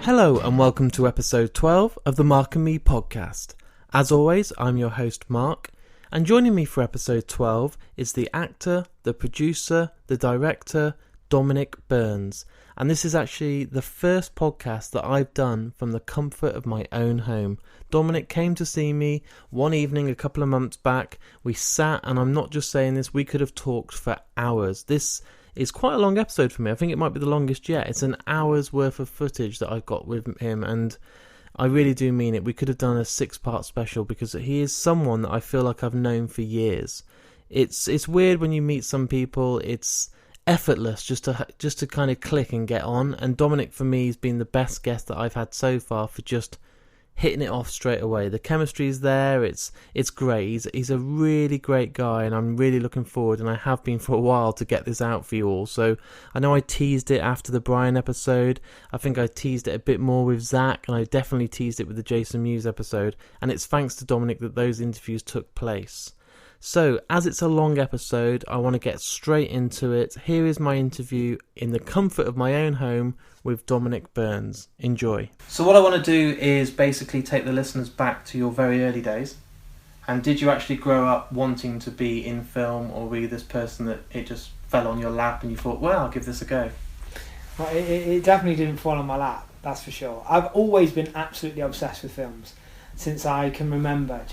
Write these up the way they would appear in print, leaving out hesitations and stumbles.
Hello and welcome to episode 12 of the Mark and Me podcast. As always, I'm your host Mark, and joining me for episode 12 is the actor, the producer, the director, Dominic Burns. And this is actually the first podcast that I've done from the comfort of my own home. Dominic came to see me one evening a couple of months back. We sat, and I'm not just saying this, we could have talked for hours. This is quite a long episode for me. I think it might be the longest yet. It's an hour's worth of footage that I've got with him, and I really do mean it. We could have done a 6-part special because he is someone that I feel like I've known for years. It's weird when you meet some people. It's effortless just to kind of click and get on. And Dominic for me has been the best guest that I've had so far for just hitting it off straight away. The chemistry's there. It's great. He's a really great guy, and I'm really looking forward, and I have been for a while, to get this out for you all. So I know I teased it after the Brian episode. I think I teased it a bit more with Zach, and I definitely teased it with the Jason Mewes episode, and it's thanks to Dominic that those interviews took place. So, as it's a long episode, I want to get straight into it. Here is my interview in the comfort of my own home with Dominic Burns. Enjoy. So what I want to do is basically take the listeners back to your very early days. And did you actually grow up wanting to be in film, or were you this person that it just fell on your lap and you thought, well, I'll give this a go? Well, it definitely didn't fall on my lap, that's for sure. I've always been absolutely obsessed with films since I can remember.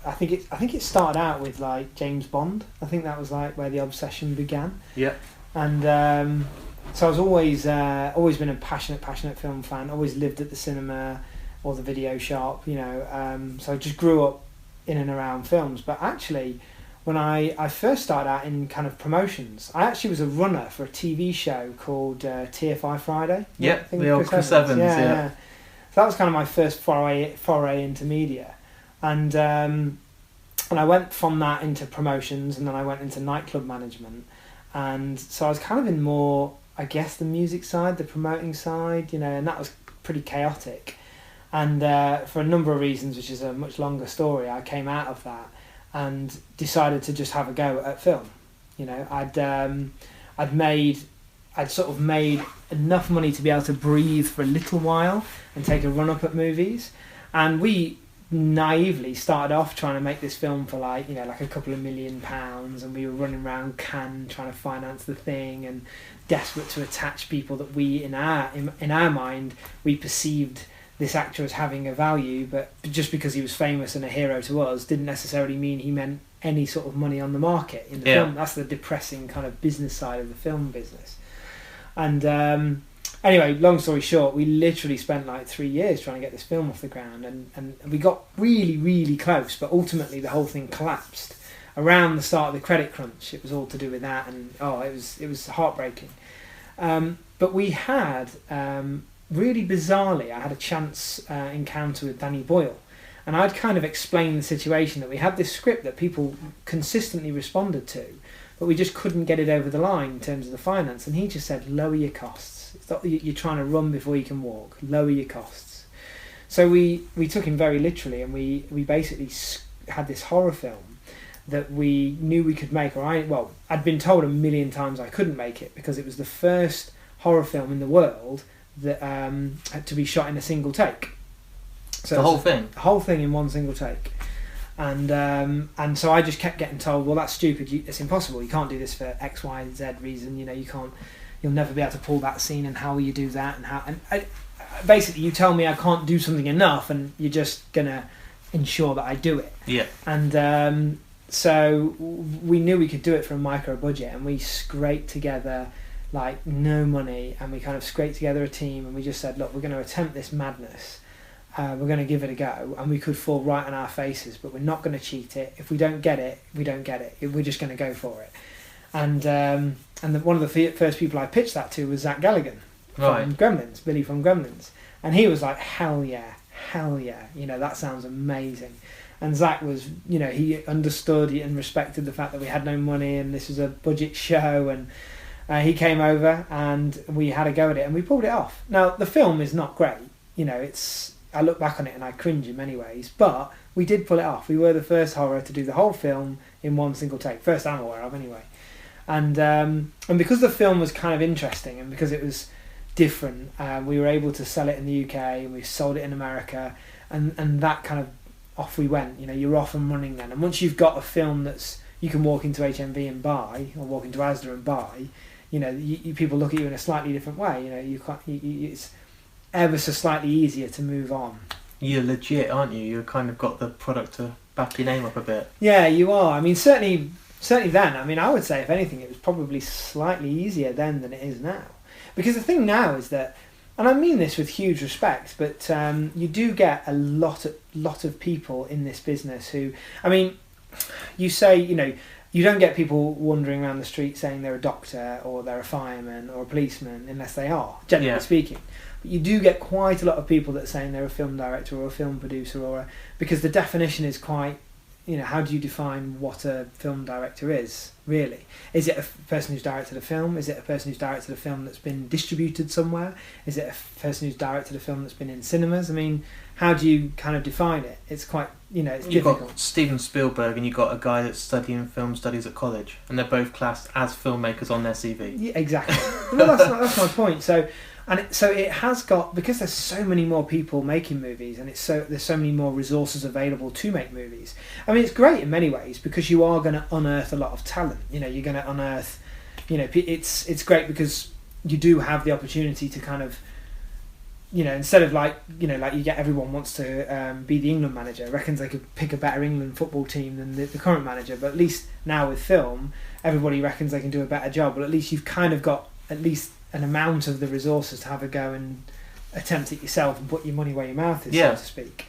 I think it started out with like James Bond. I think that was like where the obsession began. Yeah. And so I was always been a passionate film fan. Always lived at the cinema or the video shop, you know. So I just grew up in and around films. But actually, when I first started out in kind of promotions, I actually was a runner for a TV show called TFI Friday. Yeah, the old Chris Evans. Yeah. So that was kind of my first foray into media, and I went from that into promotions, and then I went into nightclub management, and so I was kind of in more, I guess, the music side, the promoting side, you know, and that was pretty chaotic, and for a number of reasons, which is a much longer story, I came out of that and decided to just have a go at film. You know, I'd sort of made enough money to be able to breathe for a little while and take a run up at movies, and we naively started off trying to make this film for like a couple of £1 million, and we were running around Cannes trying to finance the thing and desperate to attach people that we in our mind we perceived this actor as having a value, but just because he was famous and a hero to us didn't necessarily mean he meant any sort of money on the market in the film. That's the depressing kind of business side of the film business. And anyway, long story short, we literally spent like 3 years trying to get this film off the ground, and we got really, really close, but ultimately the whole thing collapsed around the start of the credit crunch. It was all to do with that, and it was heartbreaking. But we had, really bizarrely, I had a chance encounter with Danny Boyle, and I'd kind of explained the situation, that we had this script that people consistently responded to, but we just couldn't get it over the line in terms of the finance. And he just said, lower your costs. It's not, you're trying to run before you can walk. Lower your costs. So we took him very literally, and we basically had this horror film that we knew we could make. I'd been told 1 million times I couldn't make it, because it was the first horror film in the world that had to be shot in a single take. So the whole thing? The whole thing in one single take. And so I just kept getting told, well, that's stupid, it's impossible, you can't do this for X, Y, and Z reason, you know, you'll never be able to pull that scene, and how will you do that, and basically you tell me I can't do something enough, and you're just gonna ensure that I do it. Yeah. And so we knew we could do it for a micro budget, and we scraped together like no money, and we kind of scraped together a team, and we just said, look, we're going to attempt this madness. We're going to give it a go, and we could fall right on our faces, but we're not going to cheat it. If we don't get it, we don't get it. We're just going to go for it. And one of the first people I pitched that to was Zach Galligan from Gremlins, Billy from Gremlins, and he was like, hell yeah, you know, that sounds amazing. And Zach was, you know, he understood and respected the fact that we had no money and this was a budget show, and he came over and we had a go at it, and we pulled it off. Now the film is not great, you know, I look back on it and I cringe in many ways, but we did pull it off. We were the first horror to do the whole film in one single take. First I'm aware of, anyway. And because the film was kind of interesting, and because it was different. We were able to sell it in the UK, and we sold it in America, and that kind of off we went. You know, you're off and running then. And once you've got a film that's you can walk into HMV and buy, or walk into Asda and buy, you know, people look at you in a slightly different way. You know, it's ever so slightly easier to move on. You're legit, aren't you? You've kind of got the product to back your name up a bit. Yeah, you are. I mean, certainly then. I mean, I would say, if anything, it was probably slightly easier then than it is now. Because the thing now is that, and I mean this with huge respect, but you do get a lot of people in this business who, I mean, you say, you know, you don't get people wandering around the street saying they're a doctor or they're a fireman or a policeman unless they are, generally speaking. But you do get quite a lot of people that are saying they're a film director or a film producer, because the definition is quite, you know, how do you define what a film director is, really? Is it a person who's directed a film? Is it a person who's directed a film that's been distributed somewhere? Is it a person who's directed a film that's been in cinemas? I mean, how do you kind of define it? It's quite, you know, it's difficult. You've got Steven Spielberg and you've got a guy that's studying film studies at college, and they're both classed as filmmakers on their CV. Yeah, exactly. Well, that's my point. So it has got, because there's so many more people making movies, and there's so many more resources available to make movies. I mean, it's great in many ways, because you are going to unearth a lot of talent. You know, you're going to unearth, you know, it's great because you do have the opportunity to kind of, you know, instead of like you get everyone wants to be the England manager, reckons they could pick a better England football team than the current manager. But at least now with film, everybody reckons they can do a better job. But at least you've kind of got at least an amount of the resources to have a go and attempt it yourself and put your money where your mouth is, so to speak.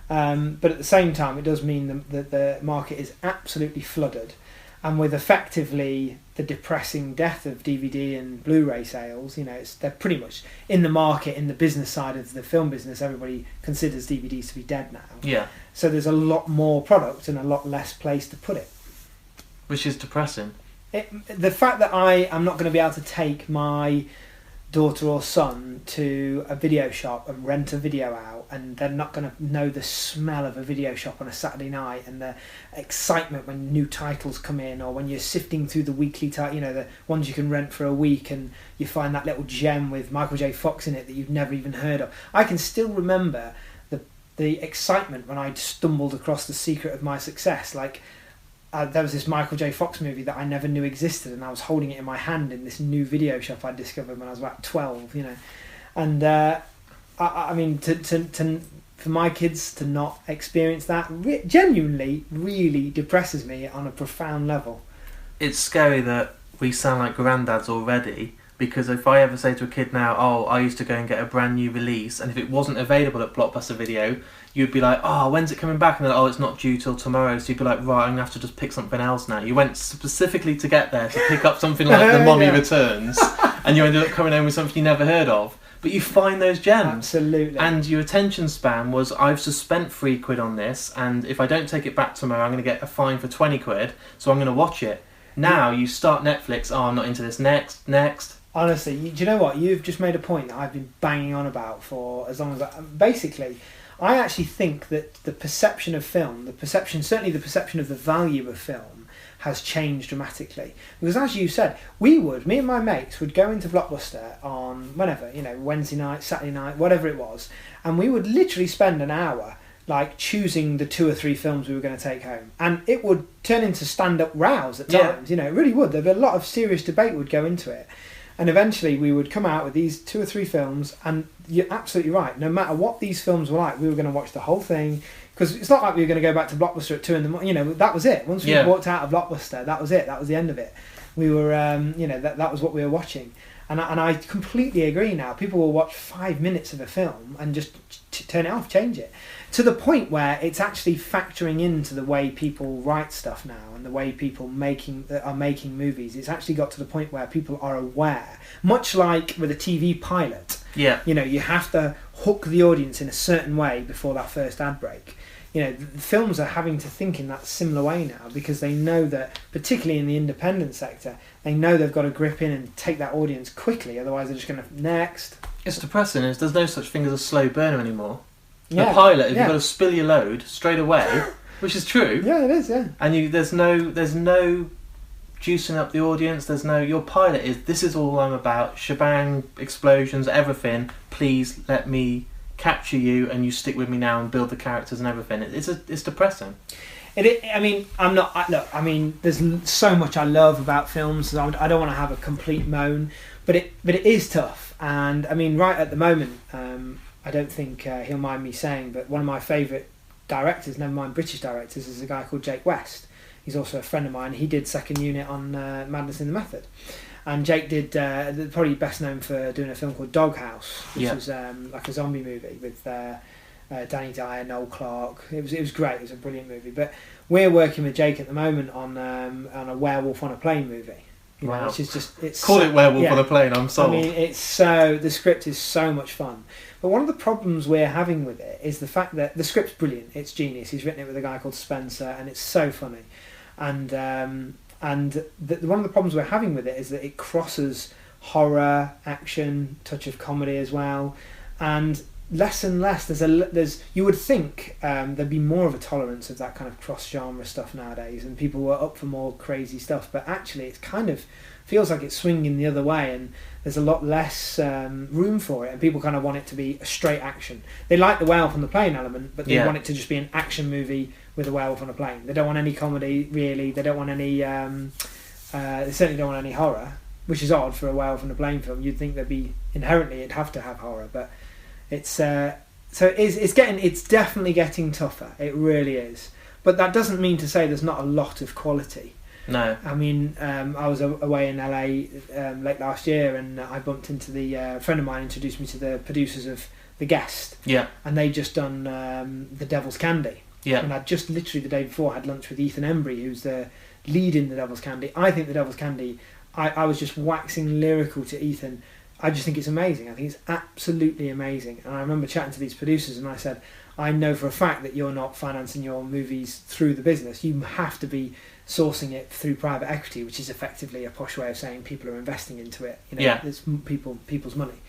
But at the same time, it does mean that the market is absolutely flooded, and with effectively the depressing death of DVD and Blu-ray sales, you know, they're pretty much in the market, in the business side of the film business. Everybody considers DVDs to be dead now. Yeah. So there's a lot more product and a lot less place to put it, which is depressing. The fact that I am not going to be able to take my daughter or son to a video shop and rent a video out, and they're not going to know the smell of a video shop on a Saturday night, and the excitement when new titles come in, or when you're sifting through the weekly you know, the ones you can rent for a week, and you find that little gem with Michael J. Fox in it that you've never even heard of. I can still remember the excitement when I stumbled across The Secret of My Success. Like, there was this Michael J. Fox movie that I never knew existed, and I was holding it in my hand in this new video shop I discovered when I was about 12, you know. And I mean, for my kids to not experience that genuinely really depresses me on a profound level. It's scary that we sound like granddads already, because if I ever say to a kid now, oh, I used to go and get a brand new release, and if it wasn't available at Blockbuster Video, you'd be like, oh, when's it coming back? And they're like, oh, it's not due till tomorrow. So you'd be like, right, I'm going to have to just pick something else now. You went specifically to get there to pick up something like The Mommy Returns, and you ended up coming home with something you never heard of. But you find those gems. Absolutely. And your attention span was, I've just spent £3 on this, and if I don't take it back tomorrow, I'm going to get a fine for £20, so I'm going to watch it. Now you start Netflix, oh, I'm not into this, next. Honestly, do you know what? You've just made a point that I've been banging on about for as long as basically, I actually think that the perception of film, certainly the perception of the value of film, has changed dramatically. Because as you said, me and my mates would go into Blockbuster on whenever, you know, Wednesday night, Saturday night, whatever it was, and we would literally spend an hour like choosing the 2 or 3 films we were going to take home, and it would turn into stand-up rows at times. You know, it really would. There'd be a lot of serious debate would go into it. And eventually we would come out with these 2 or 3 films, and you're absolutely right. No matter what these films were like, we were going to watch the whole thing, because it's not like we were going to go back to Blockbuster at 2 in the morning. You know, that was it. Once we walked out of Blockbuster, that was it. That was the end of it. We were, you know, that was what we were watching. And I completely agree now. People will watch 5 minutes of a film and just turn it off, change it. To the point where it's actually factoring into the way people write stuff now and the way people are making movies. It's actually got to the point where people are aware, much like with a TV pilot. Yeah. You know, you have to hook the audience in a certain way before that first ad break. You know, the films are having to think in that similar way now, because they know that, particularly in the independent sector, they know they've got to grip in and take that audience quickly. Otherwise, they're just going to next. It's depressing. There's no such thing as a slow burner anymore. Yeah. A pilot, if you've got to spill your load straight away, which is true. Yeah, it is. Yeah. And there's no juicing up the audience. There's no, your pilot is, this is all I'm about, shebang, explosions, everything. Please let me capture you, and you stick with me now and build the characters and everything. It's depressing. I mean, I'm not. Look, I mean, there's so much I love about films. So I don't want to have a complete moan, but it is tough. And I mean, right at the moment, I don't think he'll mind me saying, but one of my favourite directors, never mind British directors, is a guy called Jake West. He's also a friend of mine. He did Second Unit on Madness in the Method, and Jake did probably best known for doing a film called Doghouse, which was like a zombie movie with Danny Dyer, Noel Clarke. It was great. It was a brilliant movie. But we're working with Jake at the moment on a Werewolf on a Plane movie. Wow. Which is just it Werewolf on a Plane. I'm sold. I mean, the script is so much fun. But one of the problems we're having with it is the fact that the script's brilliant. It's genius. He's written it with a guy called Spencer, and it's so funny. And one of the problems we're having with it is that it crosses horror, action, touch of comedy as well, and less and less. There's you would think there'd be more of a tolerance of that kind of cross-genre stuff nowadays, and people were up for more crazy stuff. But actually, it's kind of feels like it's swinging the other way, and there's a lot less room for it, and people kind of want it to be a straight action. They like the Werewolf on the Plane element, but they want it to just be an action movie with a werewolf on a plane. They don't want any comedy, really. They don't want any. They certainly don't want any horror, which is odd for a werewolf on a plane film. You'd think it'd have to have horror, but it's it's definitely getting tougher. It really is. But that doesn't mean to say there's not a lot of quality. No. I mean, I was away in LA late last year, and I bumped into a friend of mine introduced me to the producers of The Guest. Yeah. And they'd just done The Devil's Candy. Yeah. And I'd just literally the day before had lunch with Ethan Embry, who's the lead in The Devil's Candy. I think The Devil's Candy, I was just waxing lyrical to Ethan. I just think it's amazing. I think it's absolutely amazing. And I remember chatting to these producers, and I said, I know for a fact that you're not financing your movies through the business. You have to be sourcing it through private equity, which is effectively a posh way of saying people are investing into it. It's people's money,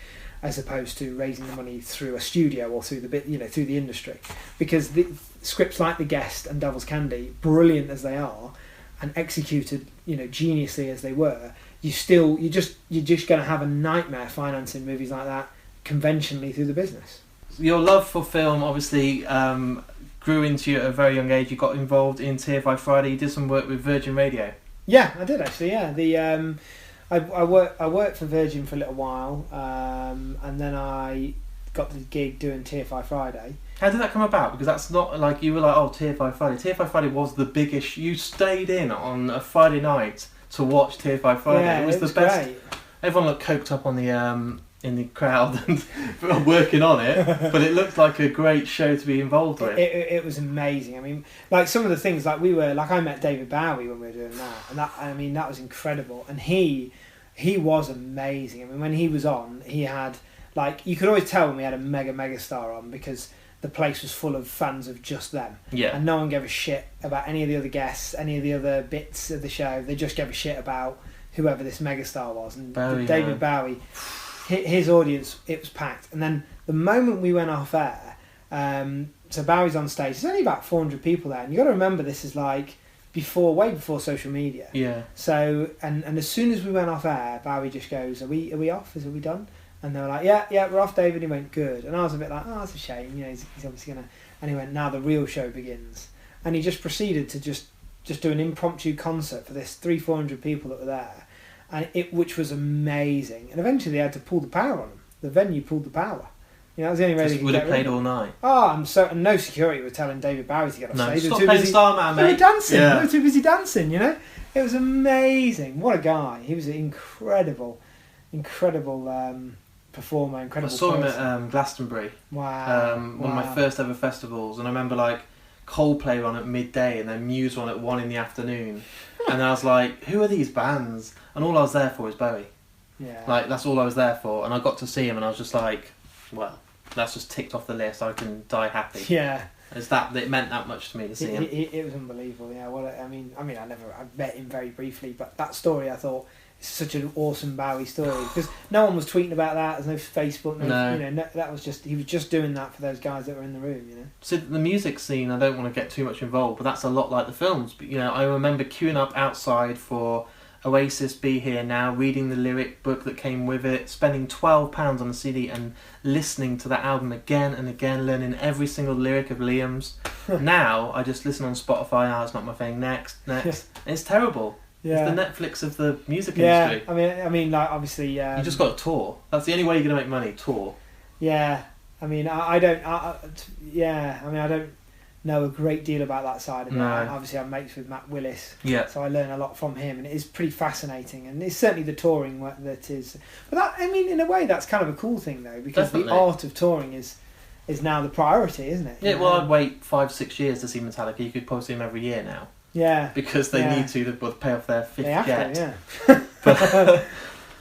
as opposed to raising the money through a studio or through through the industry. Because the scripts like The Guest and Devil's Candy, brilliant as they are, and executed geniusly as they were, you're just going to have a nightmare financing movies like that conventionally through the business. Your love for film obviously grew into you at a very young age. You got involved in TFI Friday. You did some work with Virgin Radio. Yeah, I did actually. Yeah, I worked for Virgin for a little while, and then I got the gig doing TFI Friday. How did that come about? Because that's not like you were like, oh, TFI Friday. TFI Friday was the biggest. You stayed in on a Friday night to watch TFI Friday. Yeah, it was the best. Great. Everyone looked coked up on the in the crowd and working on it, but it looked like a great show to be involved with. It was amazing. I mean, like some of the things, like I met David Bowie when we were doing that, and that was incredible. And he was amazing. I mean, when he was on, he had you could always tell when we had a mega star on, because the place was full of fans of just them. Yeah. And no one gave a shit about any of the other guests, any of the other bits of the show. They just gave a shit about whoever this megastar was. And David Bowie, his audience, it was packed. And then the moment we went off air, so Bowie's on stage. There's only about 400 people there, and you got to remember this is way before social media. Yeah. So and as soon as we went off air, Bowie just goes, "Are we off? Are we done?" And they were like, yeah, we're off, David. He went, good. And I was a bit like, oh, that's a shame. He's obviously gonna. And he went, now the real show begins. And he just proceeded to just do an impromptu concert for this 300-400 people that were there, and which was amazing. And eventually they had to pull the power on them. The venue pulled the power. That was the only way they could would have played all night. Oh, and no security were telling David Bowie to get off stage. Stop playing Starman, mate. They were dancing. Yeah. They were too busy dancing. It was amazing. What a guy. He was an incredible performer, incredible. I saw person. him at Glastonbury. Wow. One of my first ever festivals, and I remember Coldplay were on at midday, and then Muse were on at 1 p.m. And I was like, who are these bands? And all I was there for was Bowie. Yeah. That's all I was there for, and I got to see him, and I was just like, well, that's just ticked off the list. I can die happy. Yeah. It meant that much to me to see him. It was unbelievable. Yeah. Well, I met him very briefly, but that story I thought. Such an awesome Bowie story, because no one was tweeting about that. There's no Facebook. That was he was just doing that for those guys that were in the room. So the music scene, I don't want to get too much involved, but that's a lot like the films. But I remember queuing up outside for Oasis, Be Here Now, reading the lyric book that came with it, spending £12 on a CD and listening to that album again and again, learning every single lyric of Liam's. Now I just listen on Spotify. It's not my thing. Next. It's terrible. Yeah. It's the Netflix of the music industry. I mean, like obviously, you just got to tour. That's the only way you're going to make money. Tour. Yeah, I mean, I don't know a great deal about that side of it. Obviously, I'm mates with Matt Willis, so I learn a lot from him, and it is pretty fascinating. And it's certainly the touring that is. But that, I mean, in a way, that's kind of a cool thing, though, because the art of touring is now the priority, isn't it? Yeah. Well, I'd wait 5-6 years to see Metallica. You could probably see them every year now. Yeah. Because they need to pay off their fifth jet.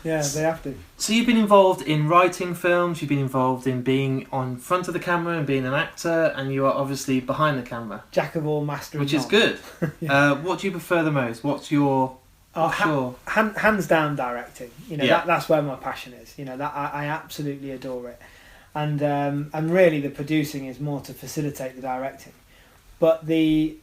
Yeah, they have to. So you've been involved in writing films, you've been involved in being on front of the camera and being an actor, and you are obviously behind the camera. Jack of all, master of none. Which is good. What do you prefer the most? What's your... hands down directing. That's where my passion is. That I absolutely adore it. And really the producing is more to facilitate the directing. But in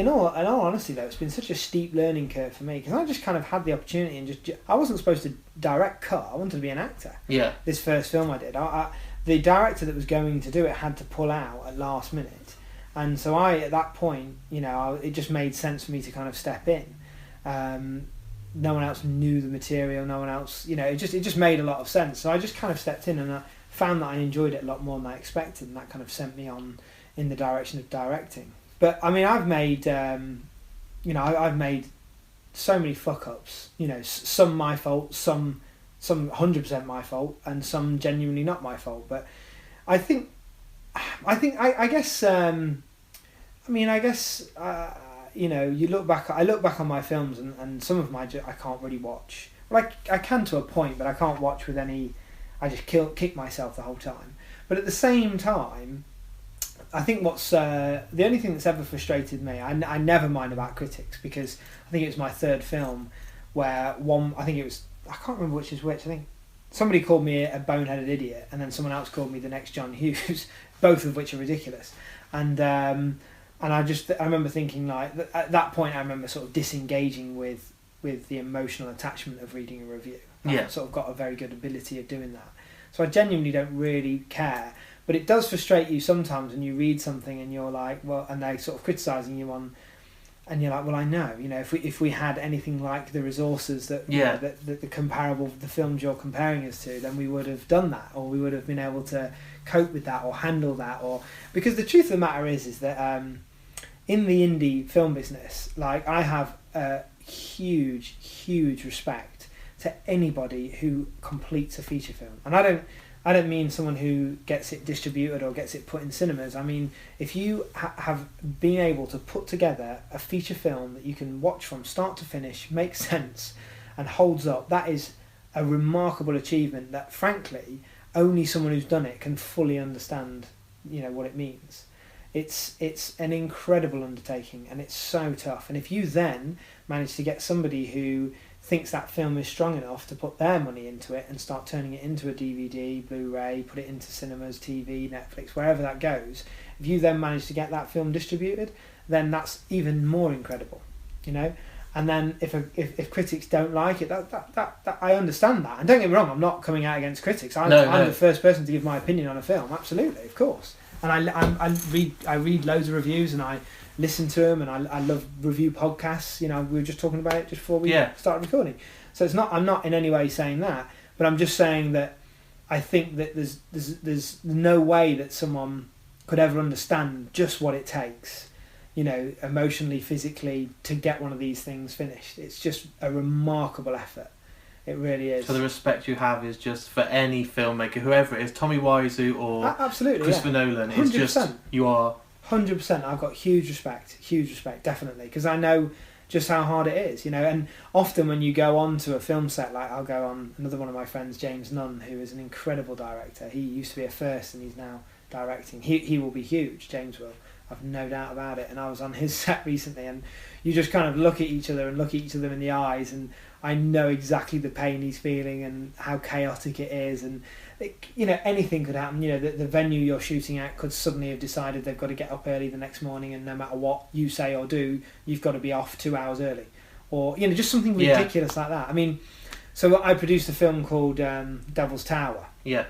all honesty, though, it's been such a steep learning curve for me, because I just kind of had the opportunity and I wasn't supposed to direct cut. I wanted to be an actor. Yeah. This first film I did, the director that was going to do it had to pull out at last minute, and so at that point, it just made sense for me to kind of step in. No one else knew the material. No one else, it just made a lot of sense. So I just kind of stepped in, and I found that I enjoyed it a lot more than I expected, and that kind of sent me on in the direction of directing. But I mean, I've made, I've made so many fuck ups. Some my fault, some 100% my fault, and some genuinely not my fault. But I guess, you look back. I look back on my films, and some of them I can't really watch. Like I can to a point, but I can't watch with any. I just kick myself the whole time. But at the same time, I think what's the only thing that's ever frustrated me, I never mind about critics, because I think it was my third film where I can't remember which is which. I think somebody called me a boneheaded idiot, and then someone else called me the next John Hughes, both of which are ridiculous. And I remember thinking, like, at that point I remember sort of disengaging with the emotional attachment of reading a review. I've sort of got a very good ability of doing that. So I genuinely don't really care. But it does frustrate you sometimes when you read something and you're like, well, and they're sort of criticising you on, and you're like, well, I know, if we had anything like the resources that the comparable, the films you're comparing us to, then we would have done that, or we would have been able to cope with that or handle that, because the truth of the matter is that in the indie film business, like, I have a huge respect to anybody who completes a feature film, and I don't mean someone who gets it distributed or gets it put in cinemas. I mean, if you have been able to put together a feature film that you can watch from start to finish, makes sense, and holds up, that is a remarkable achievement that, frankly, only someone who's done it can fully understand, what it means. It's an incredible undertaking, and it's so tough. And if you then manage to get somebody who thinks that film is strong enough to put their money into it and start turning it into a DVD, Blu-ray, put it into cinemas, TV, Netflix, wherever that goes, if you then manage to get that film distributed, then that's even more incredible, And then if critics don't like it, that I understand that. And don't get me wrong, I'm not coming out against critics. I'm the first person to give my opinion on a film, absolutely, of course. And I read loads of reviews, and I listen to them, and I love review podcasts. We were just talking about it just before we started recording. So I'm not in any way saying that, but I'm just saying that I think that there's no way that someone could ever understand just what it takes, emotionally, physically, to get one of these things finished. It's just a remarkable effort. It really is. So the respect you have is just for any filmmaker, whoever it is, Tommy Wiseau or absolutely, Christopher Nolan. It's 100%. Just, you are... 100%. I've got huge respect, definitely, because I know just how hard it is, and often when you go on to a film set, like I'll go on, another one of my friends, James Nunn, who is an incredible director. He used to be a first and he's now directing. He will be huge, James will. I've no doubt about it. And I was on his set recently, and you just kind of look at each other in the eyes, and I know exactly the pain he's feeling and how chaotic it is, and anything could happen. The venue you're shooting at could suddenly have decided they've got to get up early the next morning, and no matter what you say or do, you've got to be off 2 hours early, or just something ridiculous like that. I mean, so I produced a film called Devil's Tower. Yeah.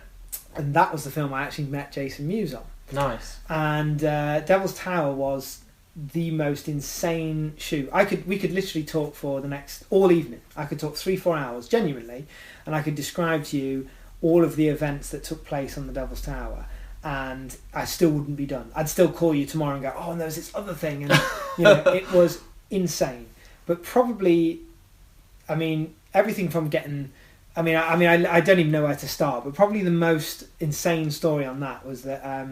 And that was the film I actually met Jason Mewes on. Nice. And Devil's Tower was the most insane shoot. We could literally talk for all evening. I could talk 3-4 hours, genuinely, and I could describe to you all of the events that took place on the Devil's Tower, and I still wouldn't be done. I'd still call you tomorrow and go, oh, and there's this other thing, and it was insane. But probably, I mean, everything from getting, I don't even know where to start, but probably the most insane story on that was that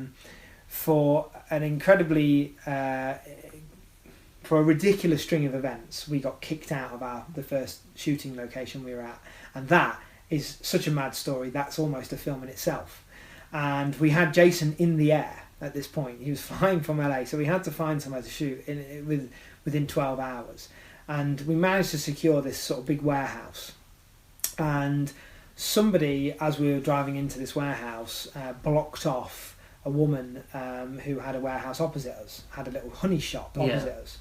for an incredibly, for a ridiculous string of events, we got kicked out of the first shooting location we were at, and that is such a mad story. That's almost a film in itself. And we had Jason in the air at this point. He was flying from LA, so we had to find somewhere to shoot within 12 hours. And we managed to secure this sort of big warehouse. And somebody, as we were driving into this warehouse, blocked off a woman who had a warehouse opposite us, had a little honey shop opposite us.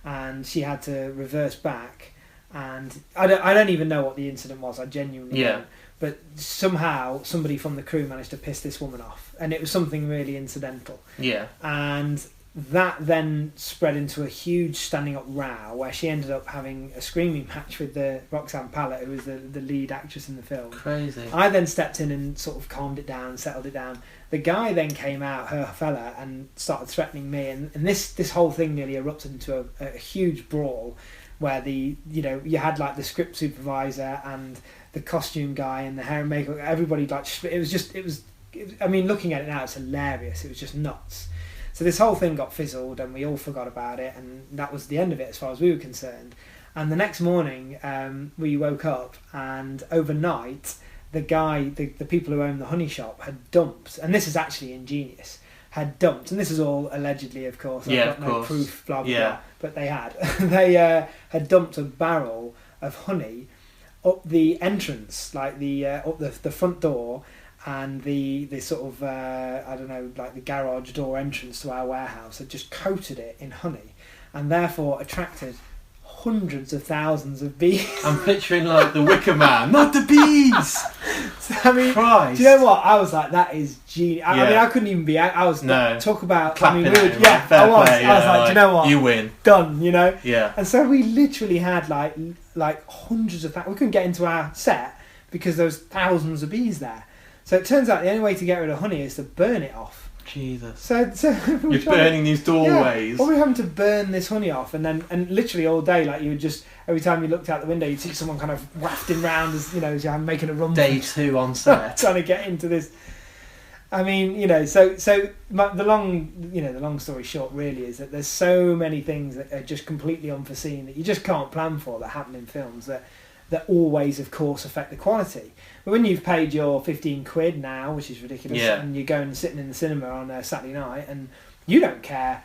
And she had to reverse back. And I don't even know what the incident was. I genuinely don't. But somehow somebody from the crew managed to piss this woman off, and it was something really incidental. Yeah. And that then spread into a huge standing up row where she ended up having a screaming match with the Roxanne Pallett, who was the lead actress in the film. Crazy. I then stepped in and sort of calmed it down, settled it down. The guy then came out, her fella, and started threatening me, and this whole thing nearly erupted into a huge brawl where you had like the script supervisor and the costume guy and the hair and makeup, everybody looking at it now, it's hilarious. It was just nuts. So this whole thing got fizzled and we all forgot about it, and that was the end of it as far as we were concerned. And the next morning we woke up, and overnight the people who owned the honey shop had dumped, and this is actually ingenious, had dumped, and this is all allegedly, of course, I've got no proof, blah blah blah, but they had dumped a barrel of honey up the entrance, like up the front door, and the sort of like the garage door entrance to our warehouse, had just coated it in honey, and therefore attracted hundreds of thousands of bees. I'm picturing like the Wicker Man, not the bees. So, I mean, Christ. Do you know what? I was like, that is genius. I mean, I couldn't even be. I was talk about. Clapping I was. Play, I was like, do you know what? You win. Done. Yeah. And so we literally had like hundreds of thousands. We couldn't get into our set because there was thousands of bees there. So it turns out the only way to get rid of honey is to burn it off. Jesus. So you're burning these doorways. Yeah. Or we're having to burn this honey off, and literally all day, like you would just, every time you looked out the window, you'd see someone kind of wafting round as as you're making a run. Day 2 on set, trying to get into this. I mean, the long story short really is that there's so many things that are just completely unforeseen that you just can't plan for that happen in films that always, of course, affect the quality. But when you've paid your £15 now, which is ridiculous, and you're going and sitting in the cinema on a Saturday night, and you don't care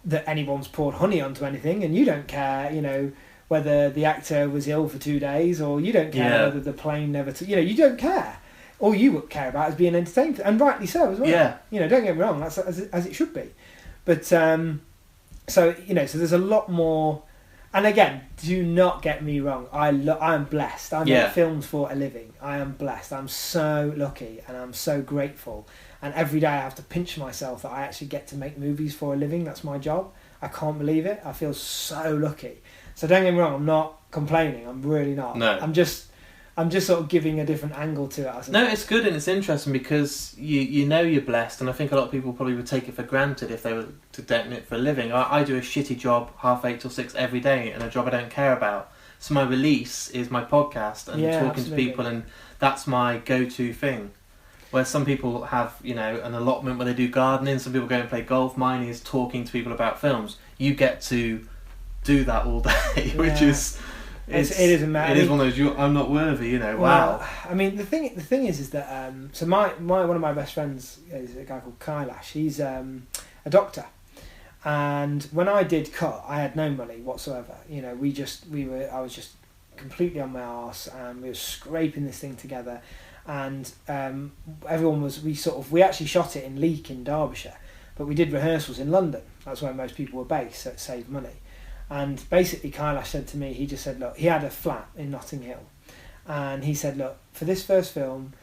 that anyone's poured honey onto anything, and you don't care, whether the actor was ill for 2 days, or you don't care whether the plane never you don't care. All you would care about is being entertained, and rightly so as well. Yeah. Don't get me wrong, that's as it should be. But so there's a lot more. And again, do not get me wrong. I am blessed. I make films for a living. I am blessed. I'm so lucky, and I'm so grateful. And every day I have to pinch myself that I actually get to make movies for a living. That's my job. I can't believe it. I feel so lucky. So don't get me wrong. I'm not complaining. I'm really not. No. I'm just sort of giving a different angle to it. No, it's good and it's interesting because you're blessed, and I think a lot of people probably would take it for granted if they were to do it for a living. I do a shitty job, 8:30 till 6 every day, and a job I don't care about. So my release is my podcast and talking to people, and that's my go-to thing. Where some people have, an allotment where they do gardening, some people go and play golf. Mine is talking to people about films. You get to do that all day, which is... It is amazing. It is one of those. I'm not worthy, Wow. I mean, the thing is that so my one of my best friends is a guy called Kailash. He's a doctor, and when I did cut, I had no money whatsoever. I was just completely on my arse, and we were scraping this thing together, and everyone was. We actually shot it in Leek in Derbyshire, but we did rehearsals in London. That's where most people were based, so it saved money. And basically Kailash said to me, he just said, look, he had a flat in Notting Hill, and he said, look, for this first film,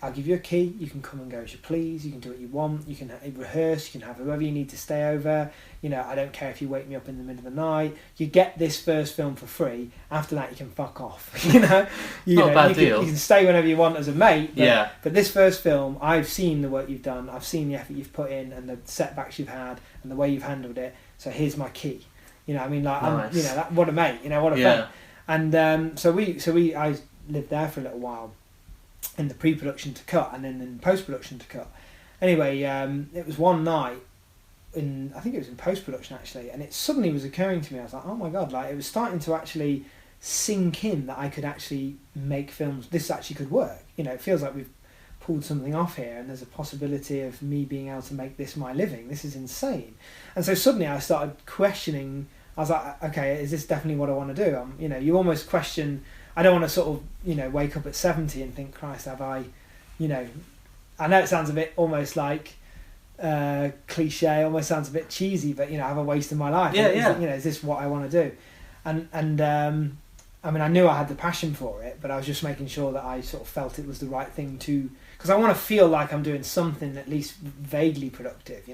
I'll give you a key, you can come and go as you please, you can do what you want, you can rehearse, you can have whoever you need to stay over, I don't care if you wake me up in the middle of the night, you get this first film for free, after that you can fuck off, Not a bad deal. You can stay whenever you want as a mate, but this first film, I've seen the work you've done, I've seen the effort you've put in, and the setbacks you've had, and the way you've handled it, so here's my key. Nice. What a mate, what a friend. And I lived there for a little while, in the pre-production to cut, and then in post-production to cut. Anyway, it was one night, I think it was in post-production actually, and it suddenly was occurring to me, I was like, oh my god, it was starting to actually sink in that I could actually make films, this actually could work. It feels like we've pulled something off here, and there's a possibility of me being able to make this my living. This is insane. And so suddenly I started questioning, I was like, okay, is this definitely what I want to do? You almost question, I don't want to sort of, wake up at 70 and think, Christ, have I know it sounds a bit almost like cliche, almost sounds a bit cheesy, but, have I wasted my life? Is this what I want to do? And I knew I had the passion for it, but I was just making sure that I sort of felt it was the right thing to, because I want to feel like I'm doing something at least vaguely productive,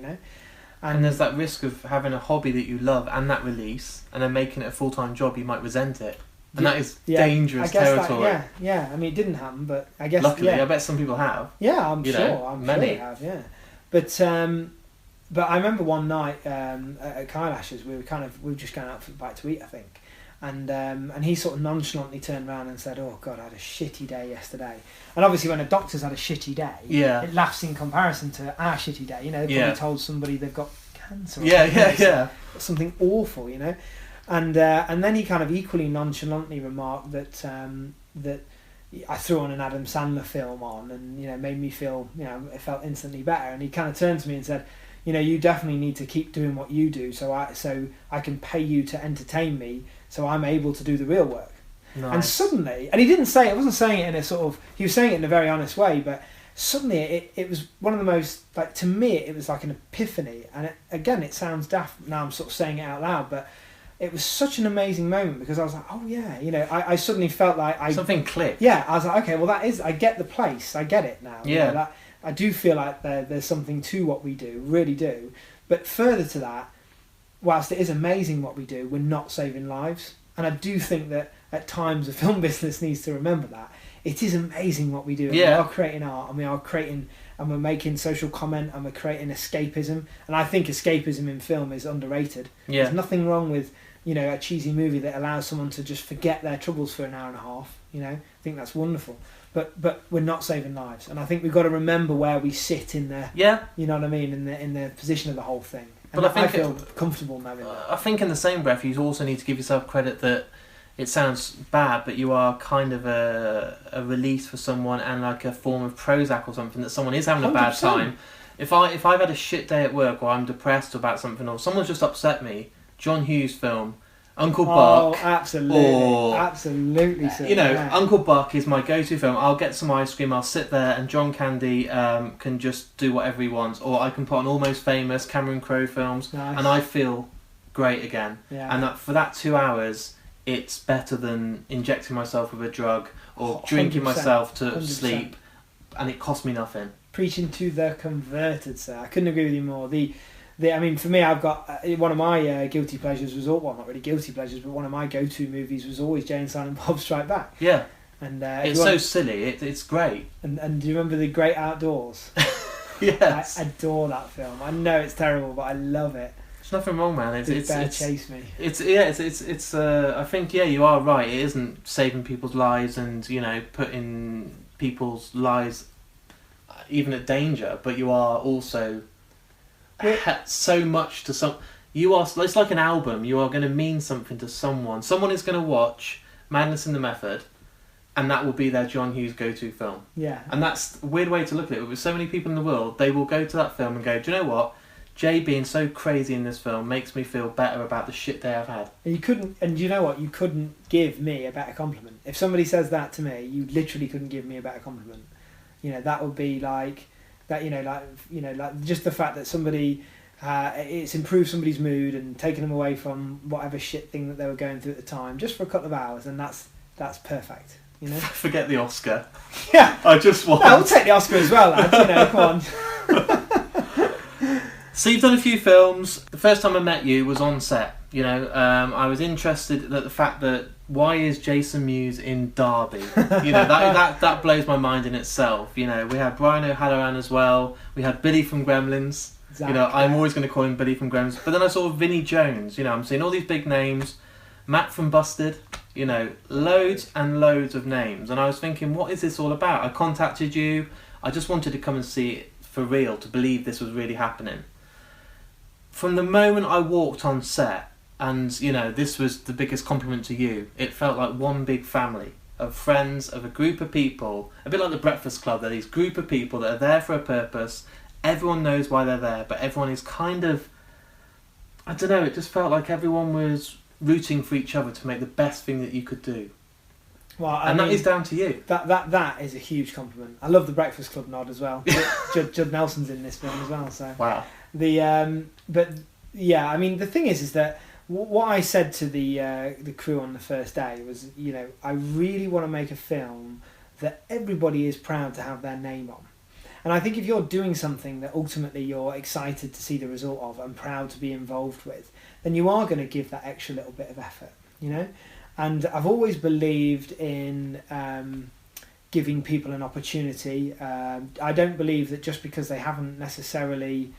And there's that risk of having a hobby that you love and that release, and then making it a full-time job, you might resent it. And that is dangerous territory. It didn't happen, but I guess... Luckily, I bet some people have. Yeah, I'm sure. Many. Sure they have, yeah. But I remember one night at Kailash's, we were just going out for a bite to eat, I think. And he sort of nonchalantly turned around and said, oh God, I had a shitty day yesterday. And obviously when a doctor's had a shitty day, it laughs in comparison to our shitty day. They probably told somebody they've got cancer or something awful, And then he kind of equally nonchalantly remarked that I threw on an Adam Sandler film on, and made me feel, it felt instantly better. And he kind of turned to me and said, you definitely need to keep doing what you do, so I can pay you to entertain me, so I'm able to do the real work. Nice. And suddenly, and he didn't say it, wasn't saying it in a sort of, he was saying it in a very honest way, but suddenly it was one of the most, like, to me it was like an epiphany. And it sounds daft now I'm sort of saying it out loud, but it was such an amazing moment, because I was like, oh yeah, I suddenly felt like something clicked. Yeah, I was like, okay, well I get the place, I get it now. Yeah. That I do feel like there's something to what we do, really do. But further to that, whilst it is amazing what we do, we're not saving lives. And I do think that at times the film business needs to remember that. It is amazing what we do. And we are creating art, and we are creating, and we're making social comment, and we're creating escapism. And I think escapism in film is underrated. Yeah. There's nothing wrong with, a cheesy movie that allows someone to just forget their troubles for an hour and a half. I think that's wonderful. But we're not saving lives, and I think we've got to remember where we sit in the, you know what I mean, in the position of the whole thing. And but I feel comfortable knowing that. I think in the same breath, you also need to give yourself credit that it sounds bad, but you are kind of a release for someone, and like a form of Prozac or something, that someone is having a 100%. bad time. If I've had a shit day at work, or I'm depressed about something, or someone's just upset me, John Hughes film, Uncle Buck. Oh, absolutely. Absolutely. So, Uncle Buck is my go-to film. I'll get some ice cream, I'll sit there, and John Candy can just do whatever he wants. Or I can put on Almost Famous, Cameron Crowe films, and I feel great again. Yeah. And for that 2 hours, it's better than injecting myself with a drug or drinking myself to 100%. Sleep, and it cost me nothing. Preaching to the converted, sir. I couldn't agree with you more. For me, I've got one of my guilty pleasures was not really guilty pleasures, but one of my go-to movies was always Jay and Silent Bob Strike Back. Yeah, and it's so silly. It's great. And do you remember The Great Outdoors? Yes, I adore that film. I know it's terrible, but I love it. There's nothing wrong, man. It's chase me. It's I think you are right. It isn't saving people's lives and putting people's lives even at danger, but you are also so much to some. It's like an album. You are going to mean something to someone. Someone is going to watch Madness in the Method, and that will be their John Hughes go-to film. Yeah. And that's a weird way to look at it. With so many people in the world, they will go to that film and go, do you know what? Jay being so crazy in this film makes me feel better about the shit day I've had. And you know what? You couldn't give me a better compliment. If somebody says that to me, you literally couldn't give me a better compliment. That would be like that. Like just the fact that somebody it's improved somebody's mood and taken them away from whatever shit thing that they were going through at the time, just for a couple of hours, and that's perfect. You know, forget the Oscar. Yeah, I just want. No, we'll take the Oscar as well, lads. You know, come on. So you've done a few films. The first time I met you was on set. You know, I was interested at the fact that why is Jason Mewes in Derby? You know, that blows my mind in itself. You know, we had Brian O'Halloran as well. We had Billy from Gremlins. Exactly. You know, I'm always going to call him Billy from Gremlins. But then I saw Vinnie Jones. You know, I'm seeing all these big names. Matt from Busted. You know, loads and loads of names. And I was thinking, what is this all about? I contacted you. I just wanted to come and see it for real, to believe this was really happening. From the moment I walked on set, and, you know, this was the biggest compliment to you, it felt like one big family of friends, of a group of people, a bit like the Breakfast Club. They're these group of people that are there for a purpose. Everyone knows why they're there, but everyone is kind of, I don't know, it just felt like everyone was rooting for each other to make the best thing that you could do. Well, I mean, that is down to you. That is a huge compliment. I love the Breakfast Club nod as well. Judd Nelson's in this film as well. So wow. But yeah, I mean, the thing is that what I said to the crew on the first day was, you know, I really want to make a film that everybody is proud to have their name on. And I think if you're doing something that ultimately you're excited to see the result of and proud to be involved with, then you are going to give that extra little bit of effort, you know? And I've always believed in giving people an opportunity. I don't believe that just because they haven't necessarily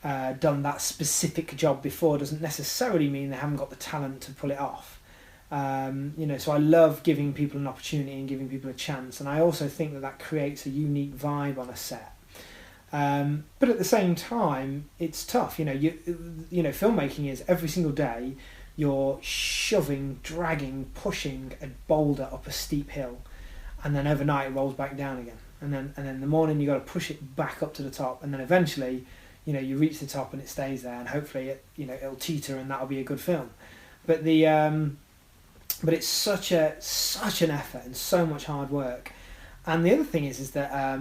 done that specific job before doesn't necessarily mean they haven't got the talent to pull it off. You know, so I love giving people an opportunity and giving people a chance, and I also think that creates a unique vibe on a set. But at the same time, it's tough. You know, you know, filmmaking is every single day you're shoving, dragging, pushing a boulder up a steep hill, and then overnight it rolls back down again, and then in the morning you got to push it back up to the top, and then eventually, you know, you reach the top and it stays there, and hopefully it, you know, it'll teeter and that'll be a good film. But but it's such an effort and so much hard work. And the other thing is that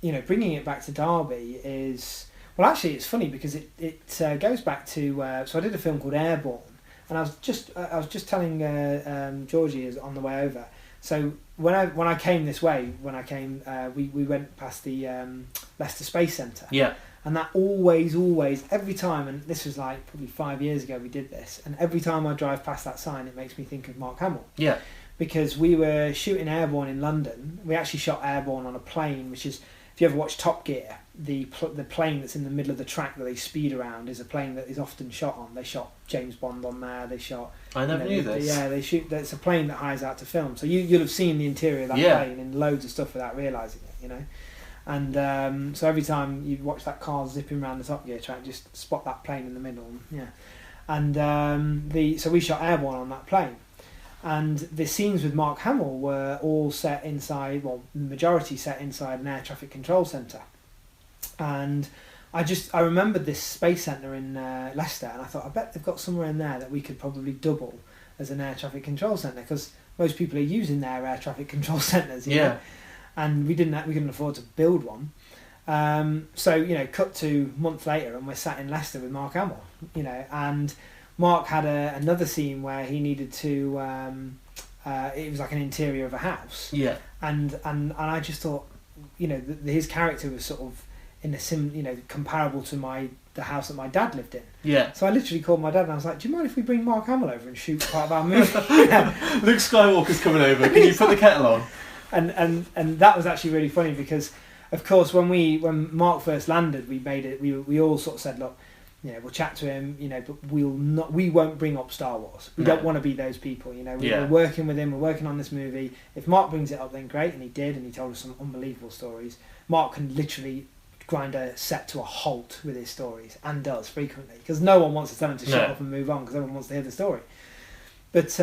you know, bringing it back to Derby is, well, actually it's funny because it goes back to so I did a film called Airborne, and I was just telling Georgie on the way over. So when I came this way, we went past the Leicester Space Centre. Yeah. And that always, every time, and this was like probably 5 years ago we did this, and every time I drive past that sign it makes me think of Mark Hamill. Yeah. Because we were shooting Airborne in London. We actually shot Airborne on a plane, which is, if you ever watch Top Gear, the plane that's in the middle of the track that they speed around is a plane that is often shot on. They shot James Bond on there, they shot... I never knew this. Yeah, they shoot... It's a plane that hires out to film. So you'll have seen the interior of that plane in loads of stuff without realising it, you know. And so every time you watch that car zipping around the Top Gear track, just spot that plane in the middle. Yeah, and so we shot Airborne on that plane, and the scenes with Mark Hamill were all set inside, well, the majority set inside an air traffic control centre. And I remembered this space centre in Leicester, and I thought, I bet they've got somewhere in there that we could probably double as an air traffic control centre, because most people are using their air traffic control centres. You know? And we couldn't afford to build one. So, you know, cut to a month later and we're sat in Leicester with Mark Hamill, you know, and Mark had another scene where he needed to, it was like an interior of a house. Yeah. And I just thought, you know, his character was sort of comparable to the house that my dad lived in. Yeah. So I literally called my dad and I was like, do you mind if we bring Mark Hamill over and shoot part of our movie? Luke Skywalker's coming over. Can you put the kettle on? And that was actually really funny because, of course, when Mark first landed, we made it. We all sort of said, look, you know, we'll chat to him, you know, but we won't bring up Star Wars. We don't want to be those people, you know. We're working with him. We're working on this movie. If Mark brings it up, then great, and he did, and he told us some unbelievable stories. Mark can literally grind a set to a halt with his stories, and does frequently, because no one wants to tell him to shut up and move on, because everyone wants to hear the story. But